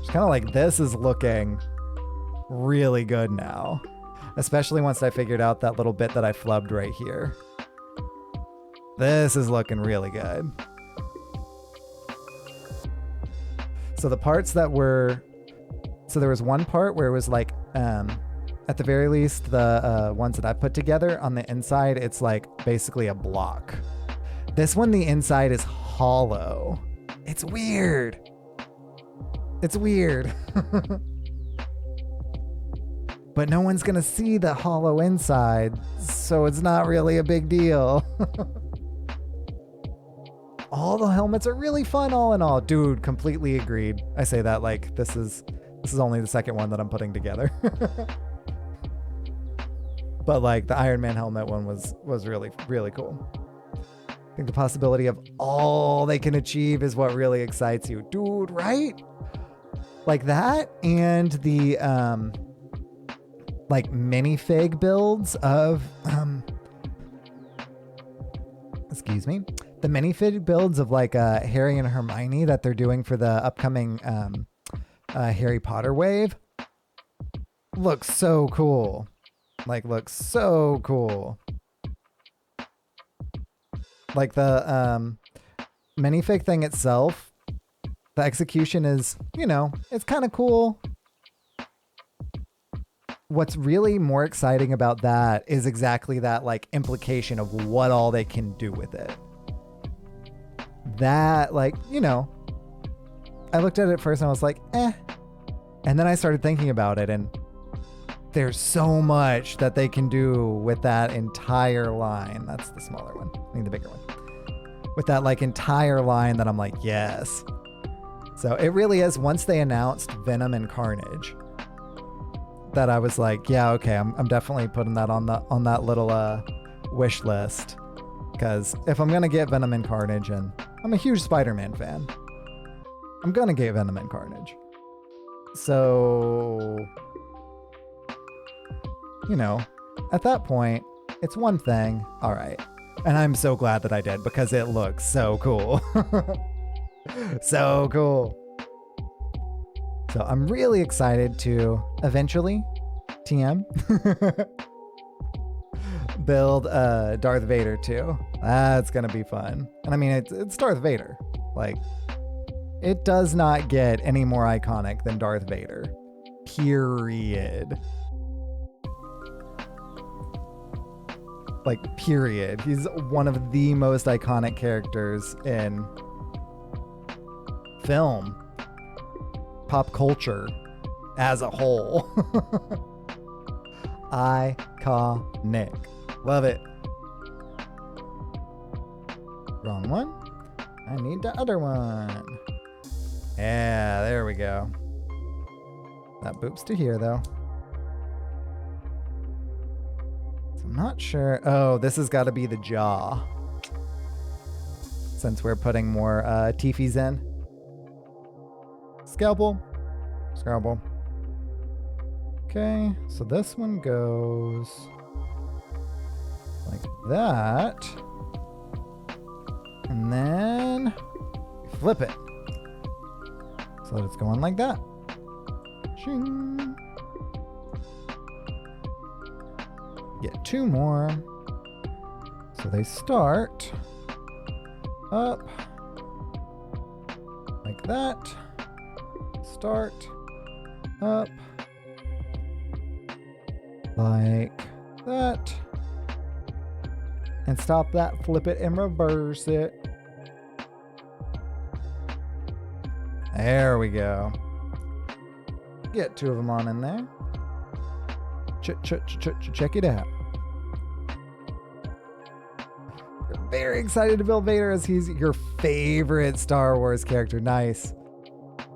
It's kind of like, this is looking really good now. Especially once I figured out that little bit that I flubbed right here. This is looking really good. So the parts that were, so there was one part where it was like, at the very least, the ones that I put together on the inside, it's like basically a block. This one, the inside is hollow. It's weird. It's weird. But no one's gonna see the hollow inside, so it's not really a big deal. All the helmets are really fun, all in all. Dude, completely agreed. I say that like this is only the second one that I'm putting together. But like the Iron Man helmet one was really, really cool. I think the possibility of all they can achieve is what really excites you. Dude, right? Like that, and the like minifig builds of excuse me. The minifig builds of like Harry and Hermione that they're doing for the upcoming Harry Potter wave looks so cool. Like, looks so cool. Like the minifig thing itself, the execution is, you know, it's kind of cool. What's really more exciting about that is exactly that like implication of what all they can do with it. That, like, you know, I looked at it first and I was like, and then I started thinking about it, and there's so much that they can do with that entire line. That's the smaller one. I need the bigger one. With that like entire line that I'm like, yes. So it really is, once they announced Venom and Carnage, that I was like, yeah, okay, I'm definitely putting that on that little wish list. Because if I'm gonna get Venom and Carnage, and I'm a huge Spider-Man fan, I'm gonna get Venom and Carnage. So, you know, at that point, it's one thing. All right. And I'm so glad that I did, because it looks so cool. So cool. So I'm really excited to eventually, TM, build Darth Vader too. That's gonna be fun. And I mean, it's Darth Vader. Like, it does not get any more iconic than Darth Vader. Period. Like, period. He's one of the most iconic characters in film, pop culture as a whole. Iconic. Love it. Wrong one. I need the other one. Yeah, there we go. That boops to here, though. I'm not sure. Oh, this has got to be the jaw. Since we're putting more teefies in. Scalpel. Scalpel. Okay, so this one goes like that. And then flip it. So that it's going like that. Shing. Get two more. So they start up like that. Start up like that. And stop that, flip it, and reverse it. There we go. Get two of them on in there. Check it out. You're very excited to build Vader as he's your favorite Star Wars character. Nice.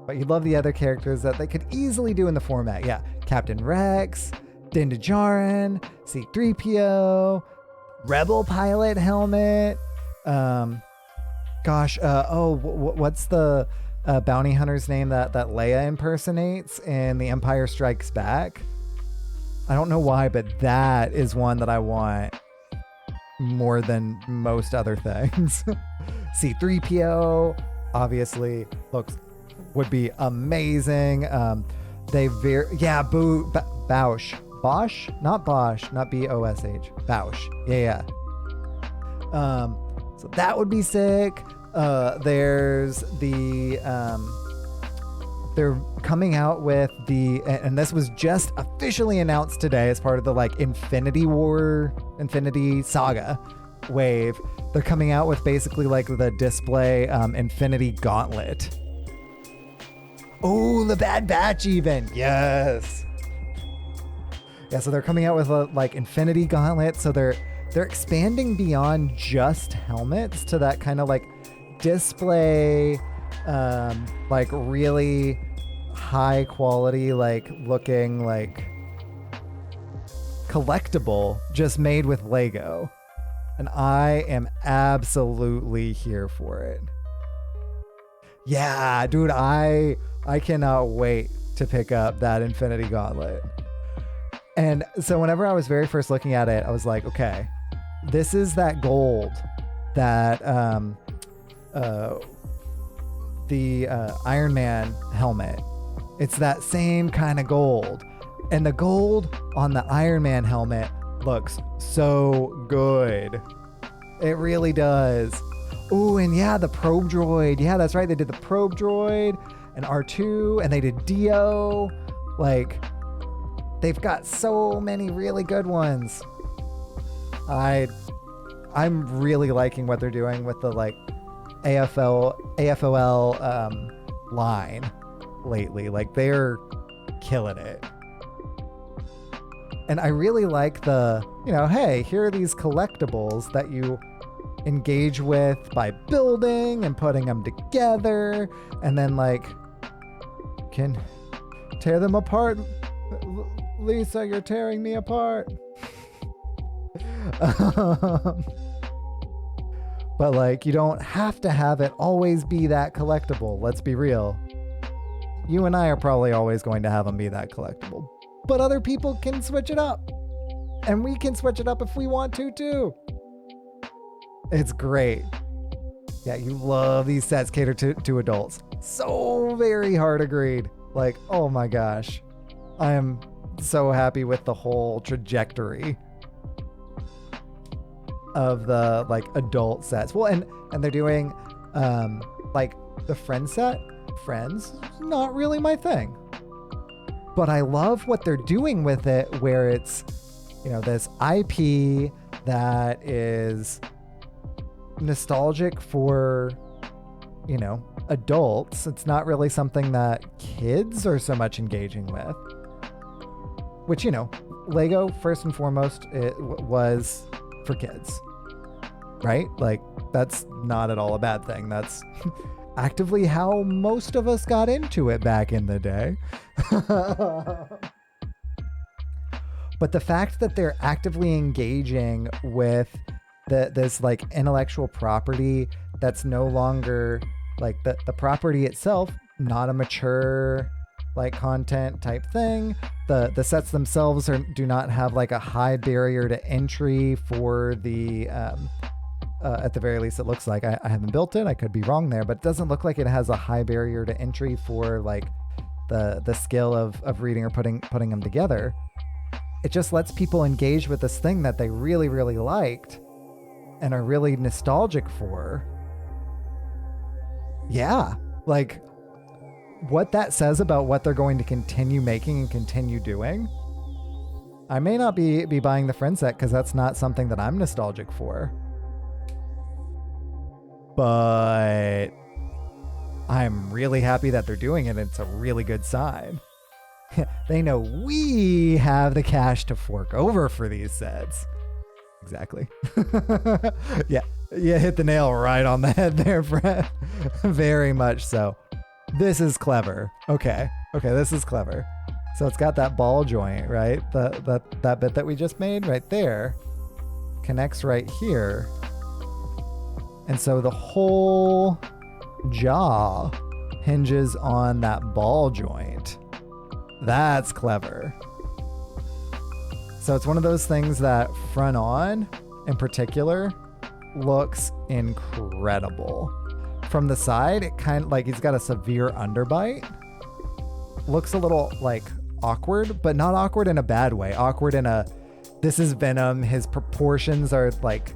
But you love the other characters that they could easily do in the format. Yeah, Captain Rex, Din Djarin, C-3PO, Rebel pilot helmet. What's the bounty hunter's name that Leia impersonates in The Empire Strikes Back? I don't know why, but that is one that I want more than most other things. C-3PO obviously would be amazing. Bausch. Bosch? Not Bosch, not B-O-S-H. Bausch. Yeah. So that would be sick. There's they're coming out with and this was just officially announced today as part of the Infinity Saga wave. They're coming out with basically the display Infinity Gauntlet. Oh, the Bad Batch even. Yes. Yeah, so they're coming out with Infinity Gauntlet. So they're expanding beyond just helmets to that kind of display, really high quality, looking collectible, just made with Lego. And I am absolutely here for it. Yeah, dude, I cannot wait to pick up that Infinity Gauntlet. And so whenever I was very first looking at it, I was like, okay, this is that gold that the Iron Man helmet. It's that same kind of gold. And the gold on the Iron Man helmet looks so good. It really does. Oh, and yeah, the probe droid. Yeah, that's right. They did the probe droid and R2, and they did Dio. They've got so many really good ones. I'm really liking what they're doing with the AFOL line lately. They're killing it. And I really like hey, here are these collectibles that you engage with by building and putting them together, and then can tear them apart. Lisa, you're tearing me apart. But you don't have to have it always be that collectible. Let's be real. You and I are probably always going to have them be that collectible. But other people can switch it up. And we can switch it up if we want to too. It's great. Yeah, you love these sets catered to adults. So very hard agreed. Oh my gosh. I am so happy with the whole trajectory of the adult sets. Well, and they're doing the Friends set. Friends, not really my thing. But I love what they're doing with it, where it's, this IP that is nostalgic for, adults. It's not really something that kids are so much engaging with. Which, Lego, first and foremost, it was for kids, right? That's not at all a bad thing. That's actively how most of us got into it back in the day. But the fact that they're actively engaging with this like intellectual property that's no longer like the property itself, not a mature like content type thing. The sets themselves do not have like a high barrier to entry for the at the very least it looks like. I haven't built it, I could be wrong there, but it doesn't look like it has a high barrier to entry for like the skill of reading or putting them together. It just lets people engage with this thing that they really, really liked and are really nostalgic for. Yeah, like what that says about what they're going to continue making and continue doing. I may not be buying the Friend set because that's not something that I'm nostalgic for. But I'm really happy that they're doing it. It's a really good sign. They know we have the cash to fork over for these sets. Exactly. Yeah, hit the nail right on the head there, Fred. Very much so. This is clever. Okay, this is clever. So it's got that ball joint, right? That bit that we just made right there connects right here. And so the whole jaw hinges on that ball joint. That's clever. So it's one of those things that front on in particular looks incredible. From the side, it kind of like he's got a severe underbite. Looks a little like awkward, but not awkward in a bad way. Awkward in a, this is Venom. His proportions are like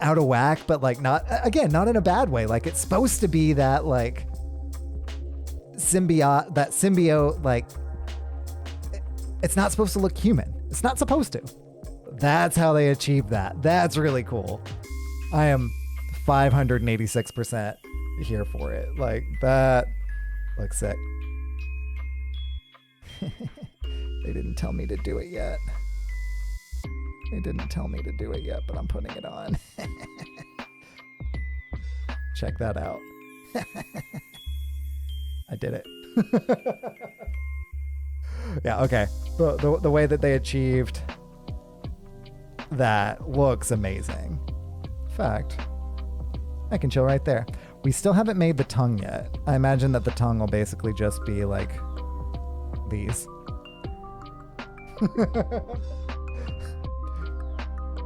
out of whack, but like not, again, not in a bad way. Like it's supposed to be that like symbiote, like it's not supposed to look human. It's not supposed to. That's how they achieved that. That's really cool. I am 586% here for it. Like that looks sick. They didn't tell me to do it yet. But I'm putting it on. Check that out. I did it. Yeah, okay. The way that they achieved that looks amazing. In fact, I can chill right there. We still haven't made the tongue yet. I imagine that the tongue will basically just be like these.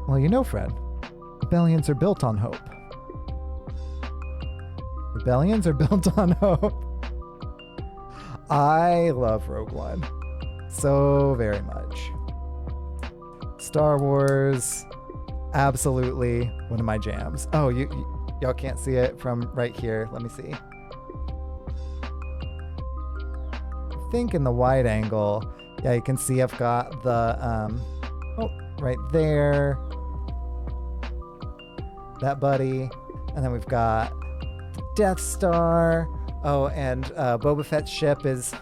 Well, you know, Fred, rebellions are built on hope. Rebellions are built on hope. I love Rogue One so very much. Star Wars, absolutely one of my jams. Oh, y'all can't see it from right here. Let me see. I think in the wide angle, yeah, you can see I've got the, right there. That buddy. And then we've got the Death Star. Oh, and Boba Fett's ship is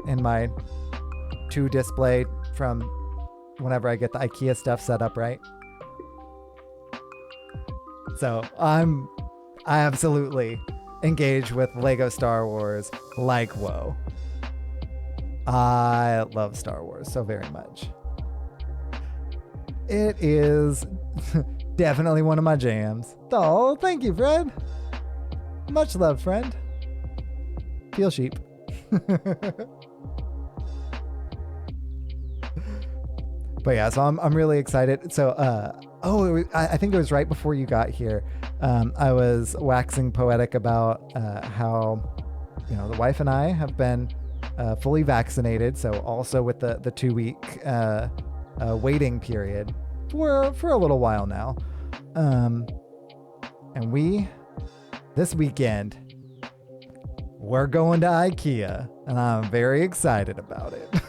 in my 2 display from whenever I get the IKEA stuff set up, right? So I absolutely engage with Lego Star Wars like whoa. I love Star Wars so very much. It is definitely one of my jams. Oh, thank you, Fred. Much love, friend. Feel sheep. But yeah, so I'm really excited. So, I think it was right before you got here. I was waxing poetic about how, the wife and I have been fully vaccinated. So also with the 2-week waiting period for a little while now. And this weekend, we're going to IKEA, and I'm very excited about it.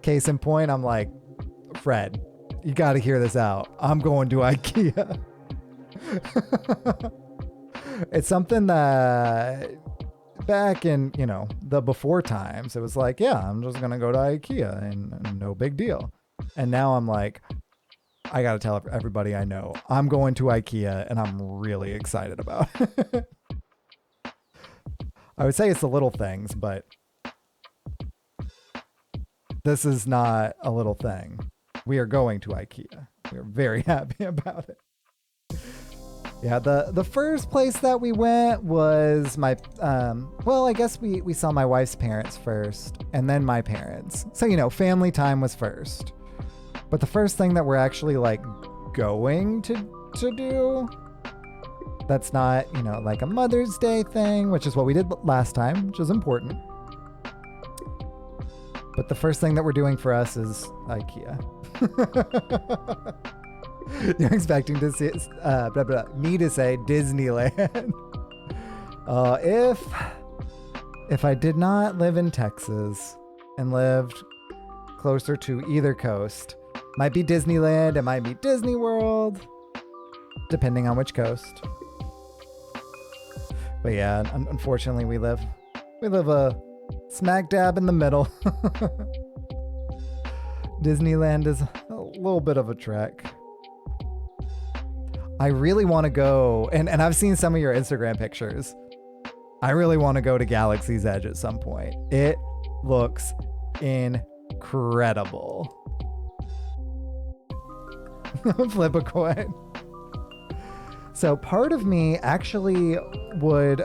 Case in point, I'm like, Fred, you got to hear this out. I'm going to IKEA. It's something that back in, the before times, it was like, yeah, I'm just going to go to IKEA and no big deal. And now I'm like, I got to tell everybody I know, I'm going to IKEA and I'm really excited about it. I would say it's the little things, but This is not a little thing. We are going to IKEA. We're very happy about it. Yeah, the first place that we went was my, well, I guess we saw my wife's parents first and then my parents. So, you know, family time was first. But the first thing that we're actually like going to do, that's not, you know, like a Mother's Day thing, which is what we did last time, which is important. But the first thing that we're doing for us is IKEA. You're expecting to see me to say Disneyland. If I did not live in Texas and lived closer to either coast, might be Disneyland, it might be Disney World, depending on which coast. But yeah, unfortunately, we live a smack dab in the middle. Disneyland is a little bit of a trek. I really want to go, and I've seen some of your Instagram pictures. I really want to go to Galaxy's Edge at some point. It looks incredible. Flip a coin. So part of me actually would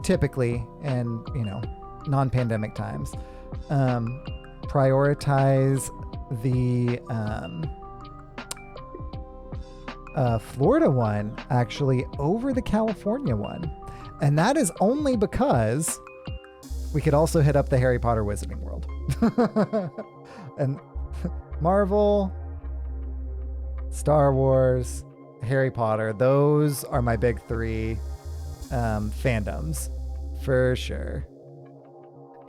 typically, in, you know, non-pandemic times, prioritize the Florida one actually over the California one. And that is only because we could also hit up the Harry Potter Wizarding World. And Marvel, Star Wars, Harry Potter, those are my big three fandoms for sure.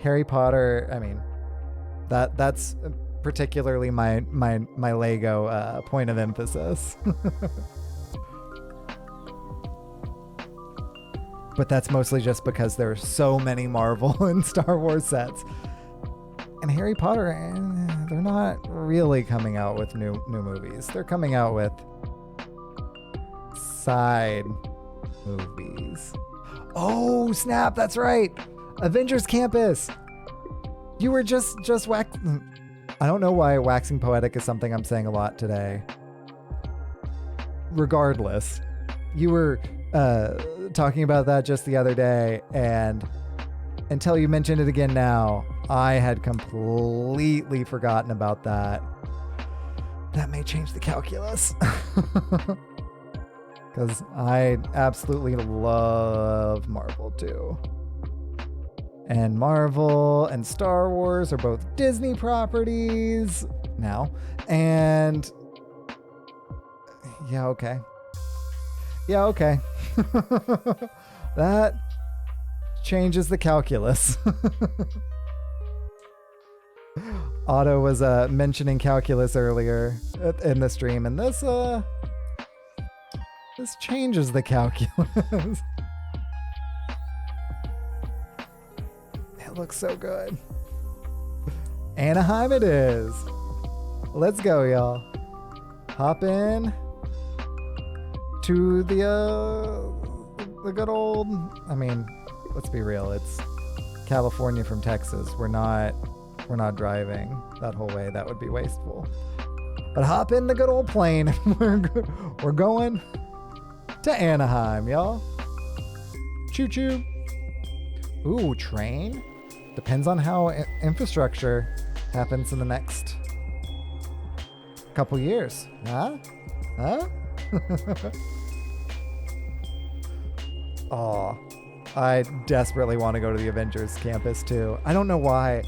Harry Potter, I mean, that's particularly my Lego point of emphasis. But that's mostly just because there are so many Marvel and Star Wars sets. And Harry Potter, they're not really coming out with new movies. They're coming out with side movies. Oh, snap, that's right. Avengers Campus. You were just I don't know why waxing poetic is something I'm saying a lot today. Regardless, you were talking about that just the other day, and until you mentioned it again now, I had completely forgotten about that. That may change the calculus. Because I absolutely love Marvel too. And Marvel and Star Wars are both Disney properties now. And yeah, okay. That changes the calculus. Otto was mentioning calculus earlier in the stream, and this changes the calculus. It looks so good. Anaheim it is. Let's go, y'all. Hop in to the good old, I mean, let's be real, it's California from Texas. We're not driving that whole way. That would be wasteful. But hop in the good old plane. We're going to Anaheim, y'all. Choo choo. Ooh, train? Depends on how infrastructure happens in the next couple years. Huh? Aw, I desperately want to go to the Avengers campus too. I don't know why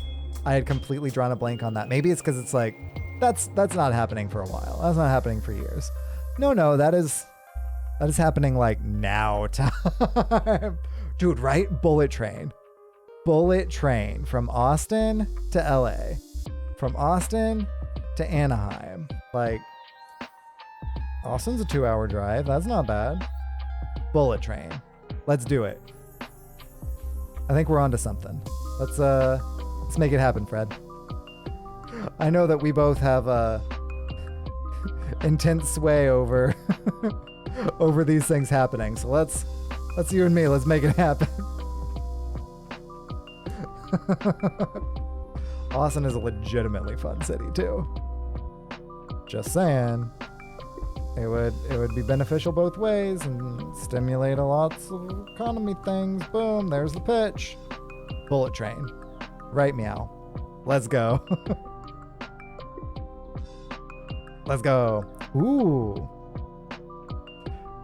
I had completely drawn a blank on that. Maybe it's because it's like, that's not happening for a while. That's not happening for years. No, that is happening like now time. Dude, right? Bullet train from Austin to LA, from Austin to Anaheim. Like, Austin's a 2-hour drive. That's not bad. Bullet train. Let's do it. I think we're onto something. Let's make it happen, Fred. I know that we both have a intense sway over over these things happening. So let's you and me, let's make it happen. Austin is a legitimately fun city too. Just saying. It would be beneficial both ways and stimulate a lots of economy things. Boom, there's the pitch. Bullet train. Right meow. Let's go. Let's go. Ooh.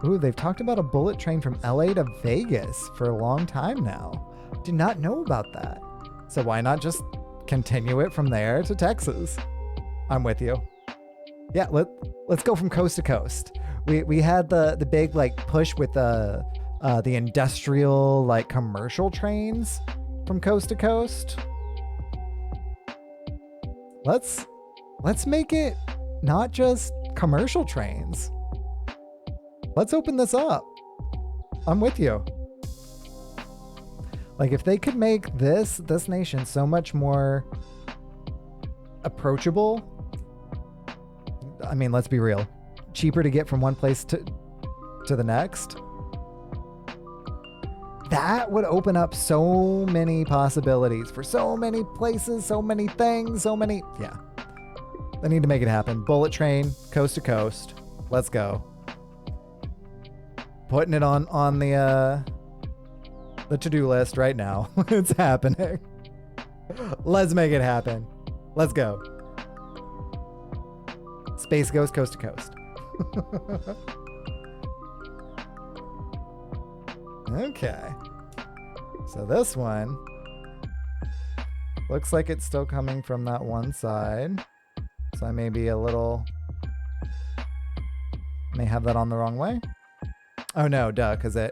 Ooh, they've talked about a bullet train from LA to Vegas for a long time now. Did not know about that. So why not just continue it from there to Texas? I'm with you. Yeah, let's go from coast to coast. We had the big like push with the industrial like commercial trains from coast to coast. Let's make it not just commercial trains. Let's open this up. I'm with you. Like if they could make this nation so much more approachable. I mean, let's be real. Cheaper to get from one place to the next. That would open up so many possibilities for so many places, so many things, yeah. They need to make it happen. Bullet train, coast to coast. Let's go. Putting it on the to-do list right now. It's happening. Let's make it happen. Let's go. Space Ghost coast to coast. Okay. So this one looks like it's still coming from that one side. So I may be may have that on the wrong way. Oh no, duh, because it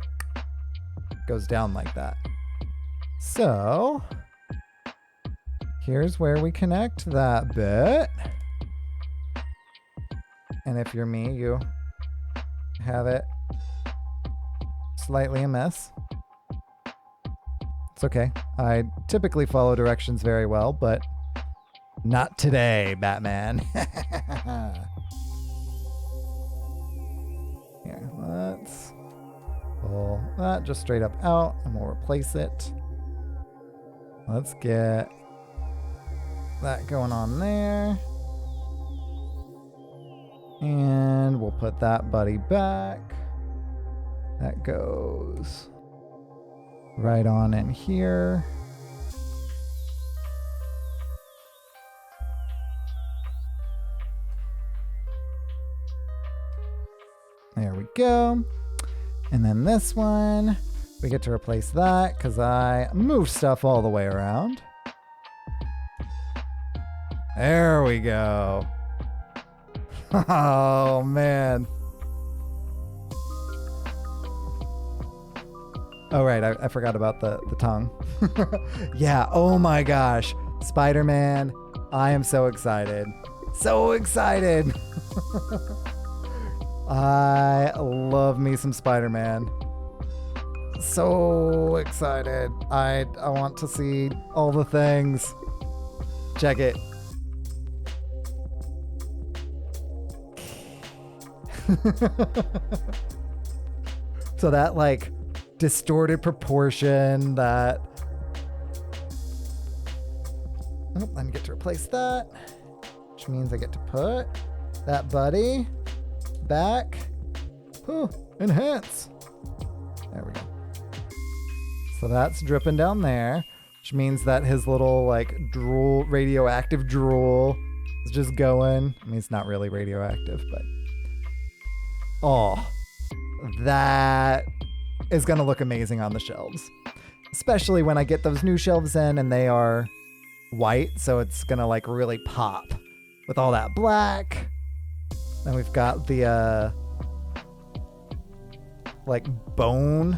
goes down like that. So here's where we connect that bit. And if you're me, you have it slightly amiss. It's okay. I typically follow directions very well, but not today, Batman. Here, let's pull that just straight up out and we'll replace it. Let's get that going on there. And we'll put that buddy back. That goes right on in here. There we go. And then this one, we get to replace that because I moved stuff all the way around. There we go. Oh, man. Oh, right. I forgot about the tongue. Yeah. Oh, my gosh. Spider-Man. I am so excited. So excited. I love me some Spider-Man. So excited. I want to see all the things. Check it. So that like distorted proportion that I get to replace that, which means I get to put that buddy back. Enhance. There we go. So that's dripping down there, which means that his little like drool, radioactive drool is just going. I mean, it's not really radioactive, but oh, that is going to look amazing on the shelves. Especially when I get those new shelves in and they are white, so it's going to like really pop with all that black. Then we've got the like bone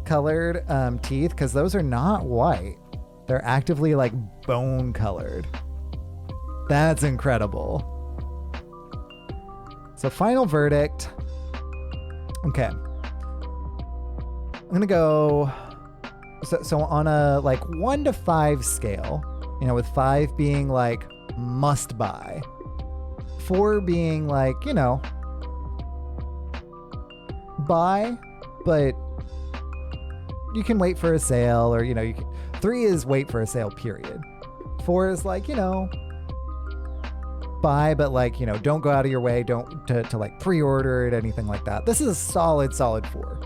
colored teeth, because those are not white. They're actively like bone colored. That's incredible. So final verdict. Okay. I'm gonna go so on a like 1 to 5 scale, you know, with 5 being like must buy, 4 being like, you know, buy, but you can wait for a sale, or you know, 3 is wait for a sale, period. 4 is like, buy, but like, don't go out of your way, don't to like pre-order it, anything like that. This is a solid 4.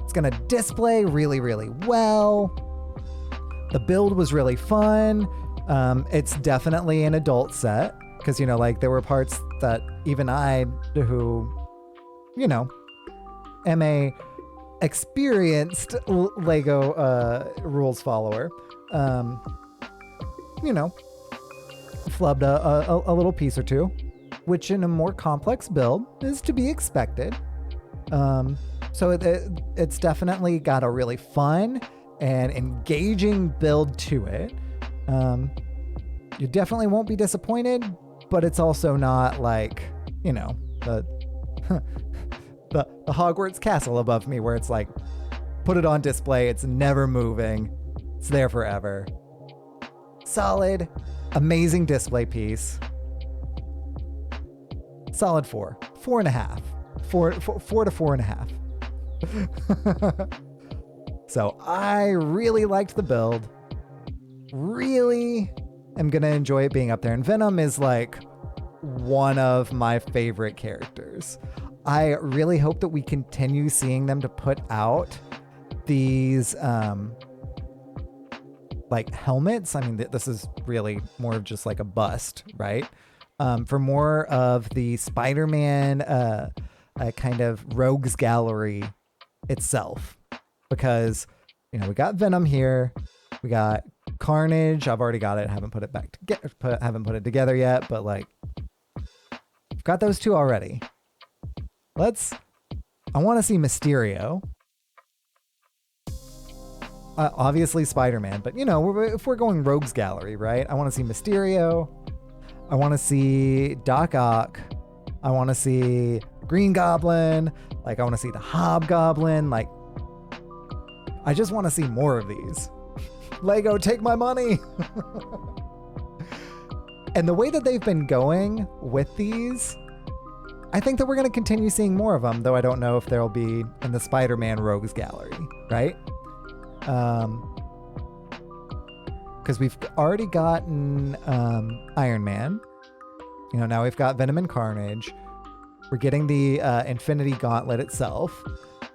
It's gonna display really, really well. The build was really fun. It's definitely an adult set because, like there were parts that even I, who, am a experienced Lego rules follower, flubbed a little piece or two, which in a more complex build is to be expected. So it's definitely got a really fun and engaging build to it. You definitely won't be disappointed, but it's also not like, the Hogwarts castle above me where it's like, put it on display, it's never moving, it's there forever. Solid, amazing display piece. Solid 4. 4.5. 4 to 4.5. So I really liked the build. Really am gonna enjoy it being up there. And Venom is like one of my favorite characters. I really hope that we continue seeing them to put out these like helmets. I mean, this is really more of just like a bust, right? For more of the Spider-Man kind of rogues gallery itself, because we got Venom here, we got Carnage. I've already got it. Haven't put it back haven't put it together yet, but like I've got those two already. I want to see Mysterio. Obviously Spider-Man, but if we're going rogues gallery, right? I want to see Mysterio. I want to see Doc Ock. I want to see Green Goblin. Like I want to see the Hobgoblin. Like I just want to see more of these. Lego, take my money. And the way that they've been going with these, I think that we're going to continue seeing more of them, though I don't know if they'll be in the Spider-Man Rogues Gallery, right? Because we've already gotten Iron Man. Now we've got Venom and Carnage. We're getting the Infinity Gauntlet itself.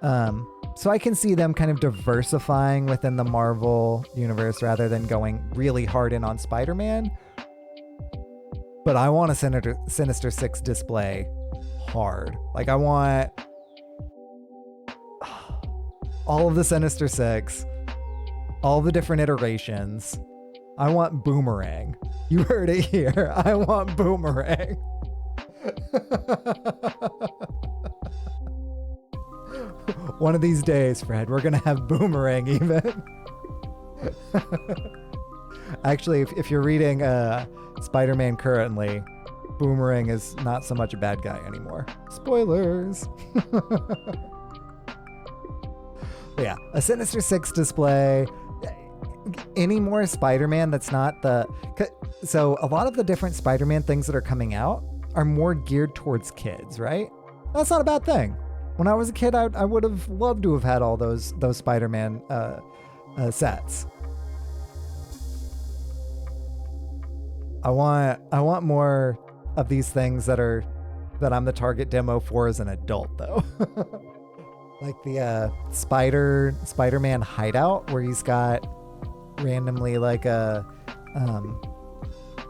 So I can see them kind of diversifying within the Marvel universe rather than going really hard in on Spider-Man. But I want a Sinister Six display hard. Like I want all of the Sinister Six, all the different iterations. I want Boomerang. You heard it here. I want Boomerang. One of these days, Fred, we're gonna have Boomerang even. Actually, if you're reading Spider-Man currently, Boomerang is not so much a bad guy anymore. Spoilers. Yeah, a Sinister Six display. Any more Spider-Man that's not the... So a lot of the different Spider-Man things that are coming out are more geared towards kids, right? That's not a bad thing. When I was a kid, I would have loved to have had all those Spider-Man sets. I want more of these things that I'm the target demo for as an adult, though. Like the Spider-Man hideout, where he's got randomly like a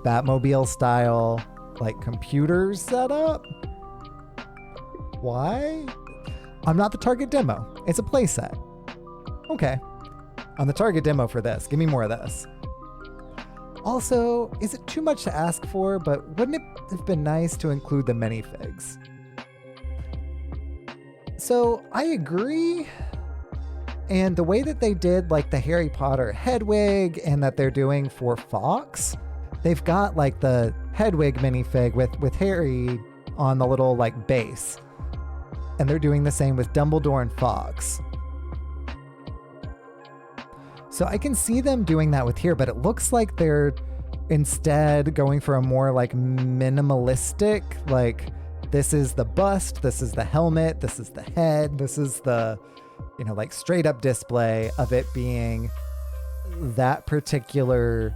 Batmobile style like computers set up. Why? I'm not the target demo. It's a playset. Okay. I'm the target demo for this. Give me more of this. Also, is it too much to ask for, but wouldn't it have been nice to include the minifigs? So I agree. And the way that they did like the Harry Potter Hedwig and that they're doing for Fox, they've got like the Hedwig minifig with Harry on the little like base. And they're doing the same with Dumbledore and Fox. So I can see them doing that with here, but it looks like they're instead going for a more like minimalistic, like this is the bust, this is the helmet, this is the head, this is the, like straight up display of it being that particular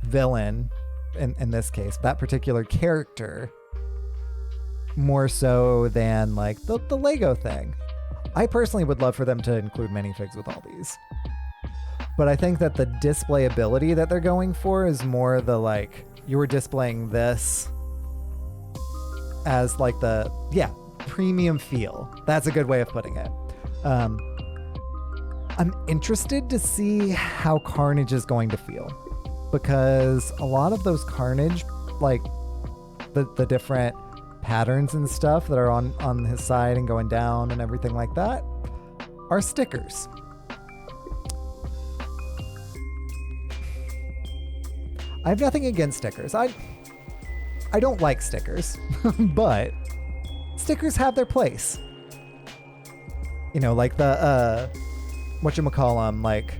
villain in this case, that particular character, more so than like the Lego thing. I personally would love for them to include minifigs with all these. But I think that the display ability that they're going for is more the like, you were displaying this as like the, premium feel. That's a good way of putting it. I'm interested to see how Carnage is going to feel, because a lot of those Carnage, like the different patterns and stuff that are on his side and going down and everything like that, are stickers. I have nothing against stickers. I don't like stickers, but stickers have their place. You know, like the whatchamacallem, like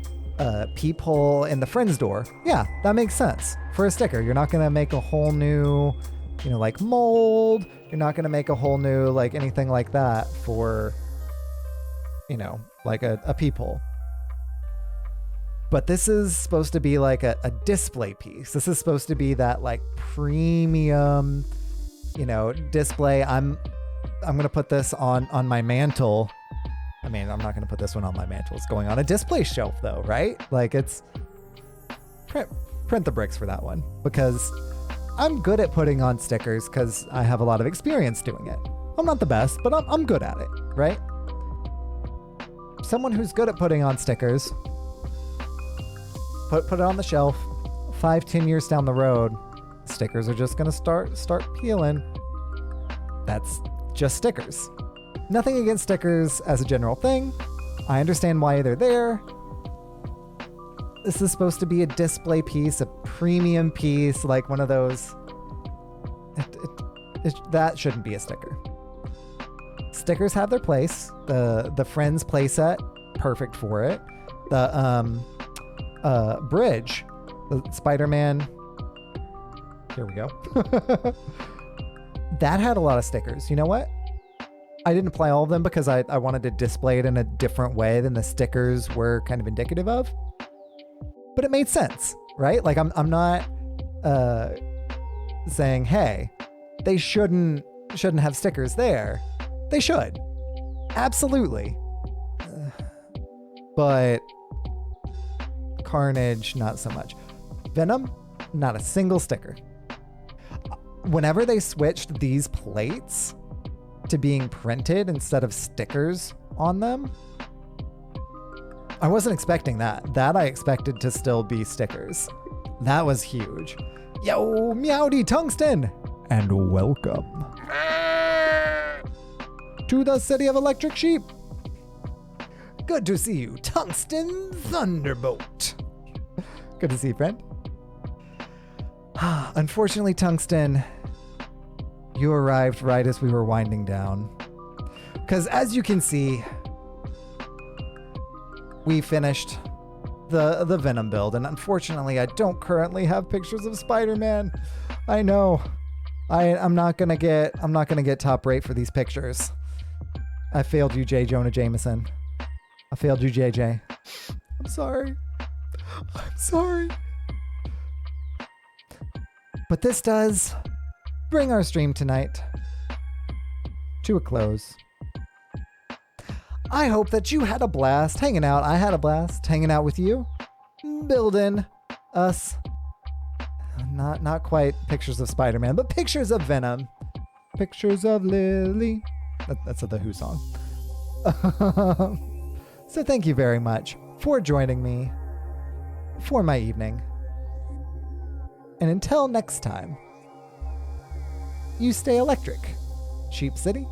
peephole in the friend's door. Yeah, that makes sense for a sticker. You're not gonna make a whole new, you know, like mold. You're not gonna make a whole new like anything like that for, you know, like a peephole. But this is supposed to be like a display piece. This is supposed to be that like premium, you know, display. I'm gonna put this on my mantle. I mean, I'm not gonna put this one on my mantle. It's going on a display shelf though, right? Like it's print the bricks for that one, because I'm good at putting on stickers because I have a lot of experience doing it. I'm not the best, but I'm good at it, right? Someone who's good at putting on stickers, put it on the shelf. 5-10 years down the road, stickers are just gonna start peeling. That's just stickers. Nothing against stickers as a general thing. I understand why they're there. This is supposed to be a display piece, a premium piece, like one of those. That shouldn't be a sticker. Stickers have their place. The Friends playset, perfect for it. The bridge, the Spider-Man. Here we go. That had a lot of stickers. You know what? I didn't apply all of them because I wanted to display it in a different way than the stickers were kind of indicative of. But it made sense, right? Like I'm not saying, hey, they shouldn't have stickers there. They should. Absolutely. But Carnage, not so much. Venom, not a single sticker. Whenever they switched these plates to being printed instead of stickers on them, I wasn't expecting that. That I expected to still be stickers. That was huge. Yo, meowdy tungsten, and welcome to the city of electric sheep. Good to see you, Tungsten Thunderbolt. Good to see you, friend. Unfortunately, Tungsten, you arrived right as we were winding down. Because as you can see, we finished the Venom build, and unfortunately, I don't currently have pictures of Spider-Man. I know. I'm not gonna get top rate for these pictures. I failed you, J. Jonah Jameson. I failed you, JJ. I'm sorry. But this does bring our stream tonight to a close. I hope that you had a blast hanging out. I had a blast hanging out with you, building us. Not quite pictures of Spider-Man, but pictures of Venom. Pictures of Lily. That's a The Who song. So thank you very much for joining me for my evening. And until next time, you stay electric, Sheep City.